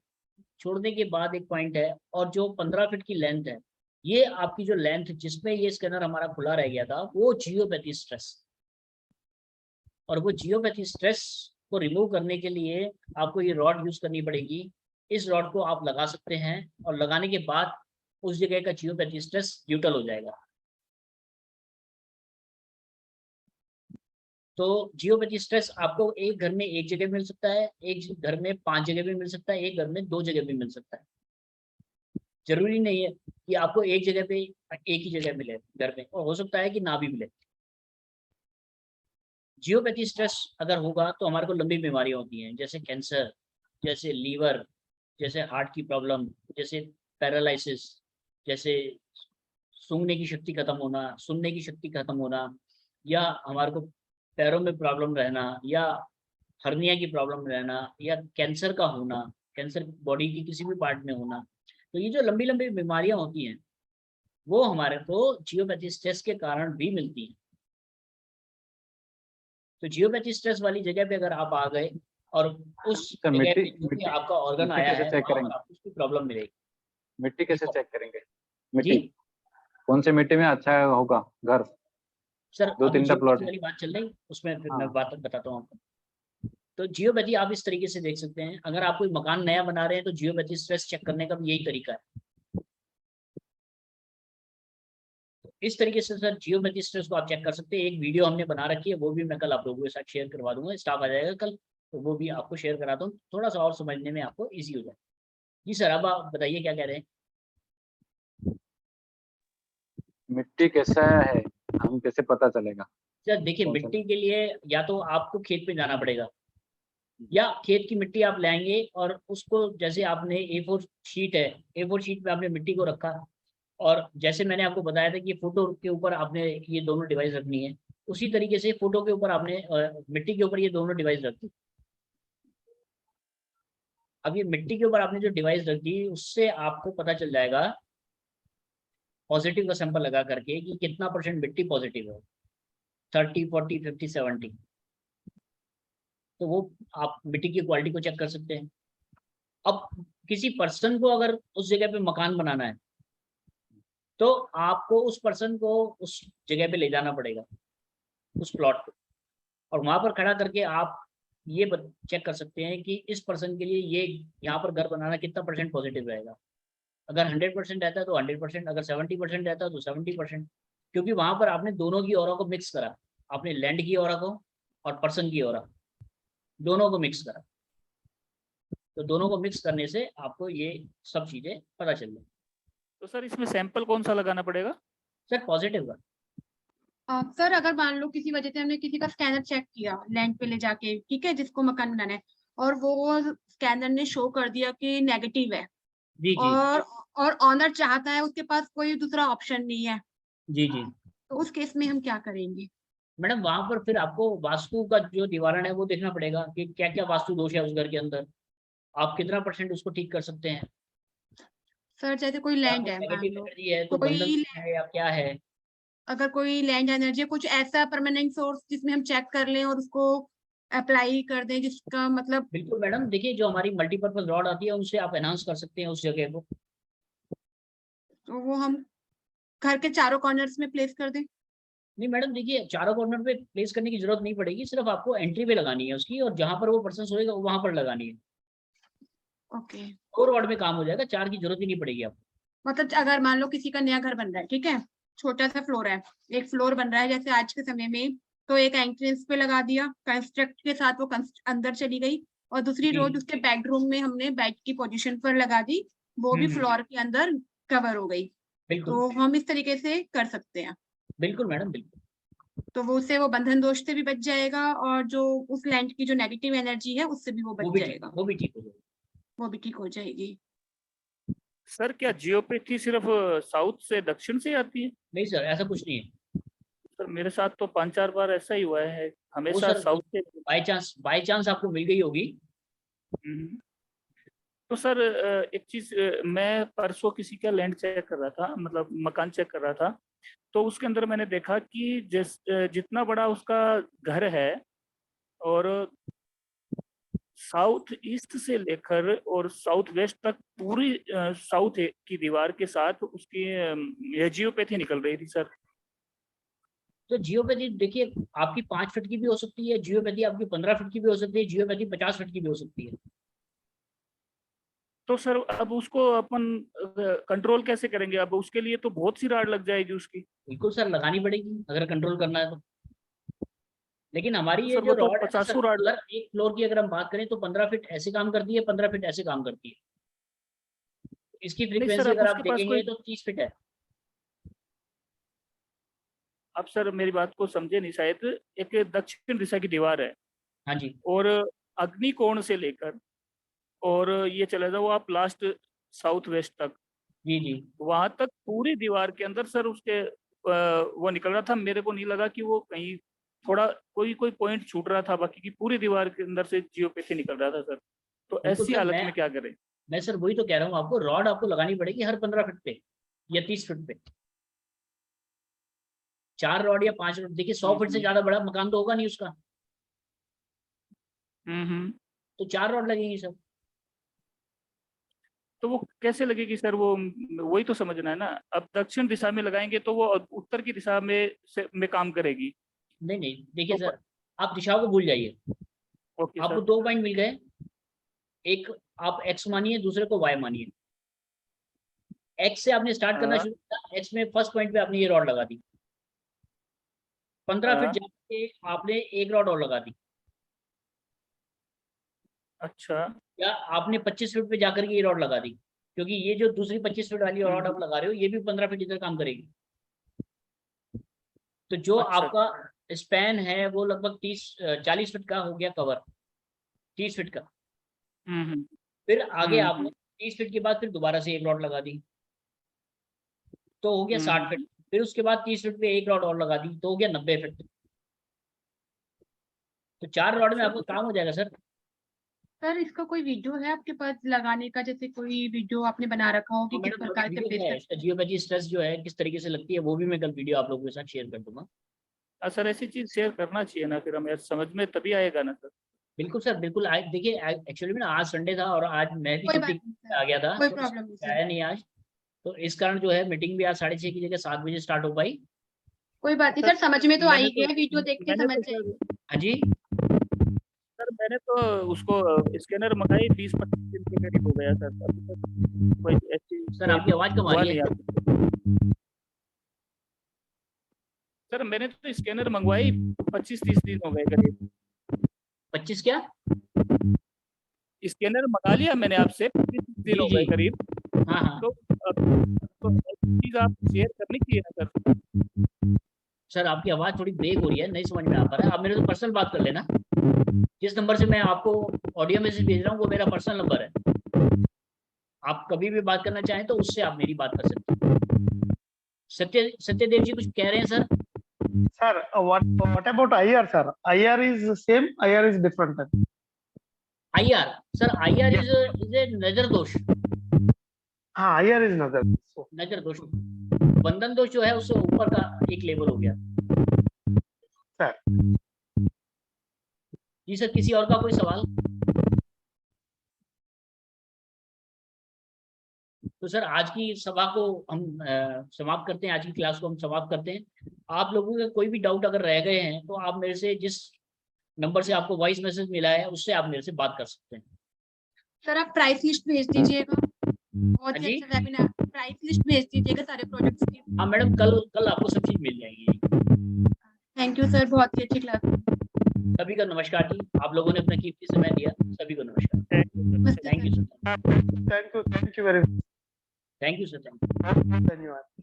छोड़ने के बाद एक पॉइंट है और जो 15 फीट की लेंथ है, ये आपकी जो लेंथ जिसमें ये स्कैनर हमारा खुला रह गया था वो जियोपैथी स्ट्रेस। और वो जियोपैथी स्ट्रेस को रिमूव करने के लिए आपको ये रॉड यूज करनी पड़ेगी। इस रॉड को आप लगा सकते हैं और लगाने के बाद उस जगह का जियोपैथी स्ट्रेस न्यूट्रल हो जाएगा। तो जियोपैथी स्ट्रेस आपको एक घर में एक जगह मिल सकता है, एक घर में 5 जगह भी मिल सकता है, एक घर में 2 जगह भी मिल सकता है। जरूरी नहीं है कि आपको एक जगह पे एक ही जगह मिले घर में, और हो सकता है कि ना भी मिले। जियोपैथी स्ट्रेस अगर होगा तो हमारे को लंबी बीमारियां होती हैं, जैसे कैंसर, जैसे लीवर, जैसे हार्ट की प्रॉब्लम, जैसे पैरालिसिस, जैसे सूंघने की शक्ति खत्म होना, सुनने की शक्ति खत्म होना, या हमारे को पैरों में प्रॉब्लम रहना, या हर्निया की प्रॉब्लम रहना, या कैंसर का होना, कैंसर बॉडी की किसी भी पार्ट में होना। तो ये जो लंबी लंबी बीमारियां होती हैं वो हमारे को जियोपैथी स्ट्रेस के कारण भी मिलती हैं। तो जियोपैथी स्ट्रेस वाली जगह पे अगर आप आ गए और उस सर, जगह पे मिट्टी- जो भी मिट्टी- आपका ऑर्गन मिट्टी आया कैसे है चेक वहाँ पर करेंगे? आपको उसकी प्रॉब्लम मिलेगी। मिट्टी कैसे देखो, चेक करेंगे? जी मिट्टी कौन से मिट्टी में अच्छा होगा घर? सर, 2-3 अभी प्लॉट जियोपैथी वाली बात चल रही, उसमें फिर हाँ। मैं बात बताता हूँ आपको। तो जियोपैथी आप इस तरीके से देख सकते हैं, अगर आप कोई मकान नया बना रहे हैं तो जियोपैथी स्ट्रेस चेक करने का भी यही तरीका है। इस तरीके से सर जियोपैथी स्ट्रेस को आप चेक कर सकते हैं। एक वीडियो हमने बना रखी है, वो भी मैं कल आप लोगों के साथ शेयर करवा दूंगा, स्टाफ आ जाएगा कल, तो वो भी आपको शेयर कराता हूँ, थोड़ा सा और समझने में आपको ईजी हो जाए। जी सर, अब आप बताइए क्या कह रहे हैं। मिट्टी कैसा है, हम कैसे पता चलेगा? सर देखिए, कौन सा? मिट्टी के लिए या तो आपको खेत पे जाना पड़ेगा, या खेत की मिट्टी आप लाएंगे और उसको, जैसे आपने A4 शीट है, A4 शीट पे आपने मिट्टी को रखा, और जैसे मैंने आपको बताया था कि फोटो के ऊपर आपने ये दोनों डिवाइस रखनी है, उसी तरीके से फोटो के ऊपर आपने मिट्टी के ऊपर ये दोनों डिवाइस रख दी। अब ये मिट्टी के ऊपर आपने जो डिवाइस रख दी उससे आपको पता चल जाएगा पॉजिटिव का सैंपल लगा करके कि कितना % मिट्टी पॉजिटिव है, 30, 40, 50, 70। तो वो आप मिट्टी की क्वालिटी को चेक कर सकते हैं। अब किसी पर्सन को अगर उस जगह पे मकान बनाना है तो आपको उस पर्सन को उस जगह पे ले जाना पड़ेगा, उस प्लॉट पे, और वहां पर खड़ा करके आप ये चेक कर सकते हैं कि इस पर्सन के लिए ये यहाँ पर घर बनाना कितना % पॉजिटिव रहेगा। अगर 100% रहता है तो 100%, अगर 70% रहता है तो 70%, क्योंकि वहां पर आपने दोनों की ऑरा को मिक्स करा, आपने लैंड की ऑरा को और पर्सन की ऑरा दोनों को मिक्स करा। तो दोनों को मिक्स करने से आपको ये सब चीजें पता चल जाए। तो सर इसमें सैंपल कौन सा लगाना पड़ेगा? सर पॉजिटिव का। सर अगर मान लो किसी वजह से हमने किसी का स्कैनर चेक किया लैंड पे ले जाके, ठीक है, जिसको मकान बनाना है, और वो स्कैनर ने शो कर दिया कि नेगेटिव है, जी जी और ऑनर चाहता है, उसके पास कोई दूसरा ऑप्शन नहीं है, जी जी तो उस केस में हम क्या करेंगे? मैडम, वहां पर फिर आपको वास्तु का जो निवारण है वो देखना पड़ेगा कि क्या क्या वास्तु दोष है उस घर के अंदर, आप कितना % उसको ठीक कर सकते हैं। सर जैसे कोई लैंड है, मान नेगेटिव लो एनर्जी है तो बंधन कोई, है या क्या है। अगर कोई लैंड एनर्जी है, कुछ ऐसा परमानेंट सोर्स जिसमें हम चेक कर लें और उसको अप्लाई कर दें, जिसका मतलब। बिल्कुल मैडम, देखिए जो हमारी मल्टीपर्पज रॉड आती है उनसे आप एनहांस कर सकते हैं उस जगह को। तो वो हम घर के चारों कॉर्नर्स में प्लेस कर दें? नहीं मैडम देखिए, चारों कॉर्नर पे प्लेस करने की जरूरत नहीं पड़ेगी, सिर्फ आपको एंट्री पे लगानी है उसकी, और जहां पर वो पर्सन सोएगा वहां पर लगानी है। ओके, 4 रॉड में काम हो जाएगा, 4 की जरूरत ही नहीं पड़ेगी आपको। मतलब अगर मान लो किसी का नया घर बन रहा है, ठीक है, छोटा सा फ्लोर है, एक फ्लोर बन रहा है जैसे आज के समय में, तो एक एंट्रेंस पे लगा दिया, कंस्ट्रक्ट के साथ वो अंदर चली गई, और दूसरी जी। रोड उसके बेडरूम में हमने बेड की पोजीशन पर लगा दी, वो भी फ्लोर के अंदर कवर हो गई। बिल्कुल तो हम इस तरीके से कर सकते हैं। बिल्कुल मैडम बिल्कुल। तो वो उससे वो बंधन दोष से भी बच जाएगा, और जो उस लैंड की जो नेगेटिव एनर्जी है उससे भी वो बच जाएगा, वो भी ठीक हो जाएगा। वो भी ठीक हो जाएगी। सर क्या जियोपैथी सिर्फ साउथ से दक्षिण से आती है? नहीं सर, ऐसा कुछ नहीं है सर मेरे साथ तो 5-4 बार ऐसा ही हुआ है, वो हमेशा सर, साउथ से। बाय चांस आपको मिल गई होगी। हम्म। तो सर एक चीज, मैं परसों किसी का लैंड चेक कर रहा था, मतलब मकान चेक कर रहा था, तो उसके अंदर मैंने देखा कि जितना बड़ा उसका घर है, और साउथ ईस्ट से लेकर और साउथ वेस्ट तक पूरी साउथ की दीवार के साथ उसकी यह जियोपैथी निकल रही थी सर। तो जियोपैथी देखिए, आपकी 5 फीट की भी हो सकती है जियोपैथी, आपकी 15 फीट की भी हो सकती है जियोपैथी, 50 फीट की भी हो सकती है। तो सर अब उसको अपन कंट्रोल कैसे करेंगे? अब उसके लिए तो बहुत सी राड लग जाएगी उसकी। बिल्कुल सर, लगानी पड़ेगी अगर कंट्रोल करना है तो। लेकिन हमारी तो ये सर जो वो तो रॉड है ना सर, 50 राड। अगर एक फ्लोर की अगर हम बात करें तो 15 फीट ऐसे काम करती है, 15 फीट ऐसे काम करती है। इसकी नहीं सर, फ्रीक्वेंसी अब अगर आप उसके पास देखेंगे कोई, तो 30 फीट है। आप सर मेरी बात को समझे नहीं शायद। एक दक्षिण दिशा की दीवार है, हाँ जी और अग्नि कोण से लेकर और ये चले जाओ आप लास्ट साउथ वेस्ट तक, जी जी। वहां तक पूरी दीवार के अंदर सर उसके वो निकल रहा था। मेरे को नहीं लगा कि वो कहीं थोड़ा कोई पॉइंट छूट रहा था, बाकी की पूरी दीवार के अंदर से जियोपैथी निकल रहा था सर। तो बिल्कुल ऐसी सर, हालत में क्या करें? मैं सर वही तो कह रहा हूँ आपको, रॉड आपको लगानी पड़ेगी हर 15 फीट पे या 30 फीट पे। 4 रॉड या 5 रॉड, देखिए 100 फीट से ज्यादा बड़ा मकान तो होगा नहीं उसका, हम्म। तो 4 रॉड लगेंगी सर। तो वो कैसे लगेगी सर? वो वही तो समझना है ना। अब दक्षिण दिशा में लगाएंगे तो वो उत्तर की दिशा में काम करेगी। नहीं नहीं देखिए तो सर, आप दिशाओं को भूल जाइए। ओके आपको सर। 2 पॉइंट मिल गए, एक आप एक्स मानिए, दूसरे को वाई मानिए। एक्स से आपने स्टार्ट करना हाँ, शुरू किया, एक्स में फर्स्ट पॉइंट पे आपने ये रॉड लगा दी, 15 फीट हाँ, जाके आपने एक रॉड और लगा दी, अच्छा। या आपने 25 फीट पे जाकर के ये रॉड लगा दी, क्योंकि ये जो दूसरी 25 फीट वाली रॉड आप लगा रहे हो ये भी 15 फीट इधर काम करेगी। तो जो अच्छा। आपका स्पैन है वो लगभग 40 फीट का हो गया कवर, 30 फीट का। हम्म। फिर आगे हम्म। आपने 30 फीट के बाद फिर दोबारा से एक रॉड लगा दी, तो हो गया 60 फीट। फिर उसके बाद 30 फीट पे एक रॉड और लगा दी, तो हो गया 90 फीट। तो 4 रॉड में आपका काम हो जाएगा सर। सर इसका कोई वीडियो है आपके पास लगाने का, जैसे कोई वीडियो आपने बना रखा हो कि तो किस मैडम प्रकार से वीडियो प्लेस है कर? इसका, जियोपैथी स्ट्रेस जो है किस तरीके से लगती है वो भी मैं कल वीडियो आप लोगों के साथ शेयर कर दूंगा। सर ऐसी चीज शेयर करना चाहिए ना, फिर हमें समझ में तभी आएगा ना सर। बिल्कुल सर बिल्कुल। आज देखिए एक्चुअली में ना आज संडे था और आज मैं भी कोई छुट्टी बात नहीं सर, आ गया था, कोई तो प्रॉब्लम नहीं सर, आया नहीं आज। तो इस कारण जो है मीटिंग भी आज 6:30 की जगह 7 बजे स्टार्ट हो पाई। कोई बात नहीं सर, समझ में तो आ ही गया, वीडियो देख के मैंने समझ तो जाएंगे। हाँ जी सर मैंने तो उसको स्कैनर मंगाई 20-25 दिन के करीब हो गया सर। अभी तक कोई ऐसी सर, आपकी आवाज कम आ हुआ रही नहीं है। आप। सर मैंने तो स्कैनर मंगवाई 25-30 दिन हो गए करीब। 25 क्या? स्कैनर मंगा लिया मैंने आपसे, 25 दिन जी हो जी। गए करीब। हाँ हाँ तो ऐसी चीज आप शेयर करनी चाहिए ना सर। सर, आपकी आवाज थोड़ी ब्रेक हो रही है, नहीं समझ में आ पा रहा है। आप मेरे से पर्सनल बात कर लेना। जिस नंबर से मैं आपको ऑडियो मैसेज भेज रहा हूँ वो मेरा पर्सनल नंबर है। आप कभी भी बात करना चाहें तो उससे आप मेरी बात कर सकते हैं। सत्यदेव जी कुछ कह रहे हैं sir? Sir, what about IR, sir? IR is same, IR is different. IR sir, IR is a नजर दोष। हाँ, IR is another. So, नजर दोष, बंधन दोष जो है उससे ऊपर का एक लेवल हो गया। sir, जी सर, किसी और का कोई सवाल? तो सर आज की सभा को हम समाप्त करते हैं, आज की क्लास को हम समाप्त करते हैं। आप लोगों के कोई भी डाउट अगर रह गए हैं तो आप मेरे से जिस नंबर से आपको वॉइस मैसेज मिला है उससे आप मेरे से बात कर सकते हैं। सर आप प्राइस लिस्ट भेज दीजिएगा, बहुत ही जी? अच्छा वेबिनार, प्राइस लिस्ट भेज दीजिएगा सारे प्रोजेक्ट्स की। हाँ मैडम, कल आपको सब चीज मिल जाएगी। थैंक यू सर, बहुत ही अच्छी क्लास। सभी का नमस्कार जी, आप लोगों ने अपना कीमती समय दिया, सभी को नमस्कार। नमस्ते thank you sir. Sir. Thank you very much. Thank you sir. धन्यवाद।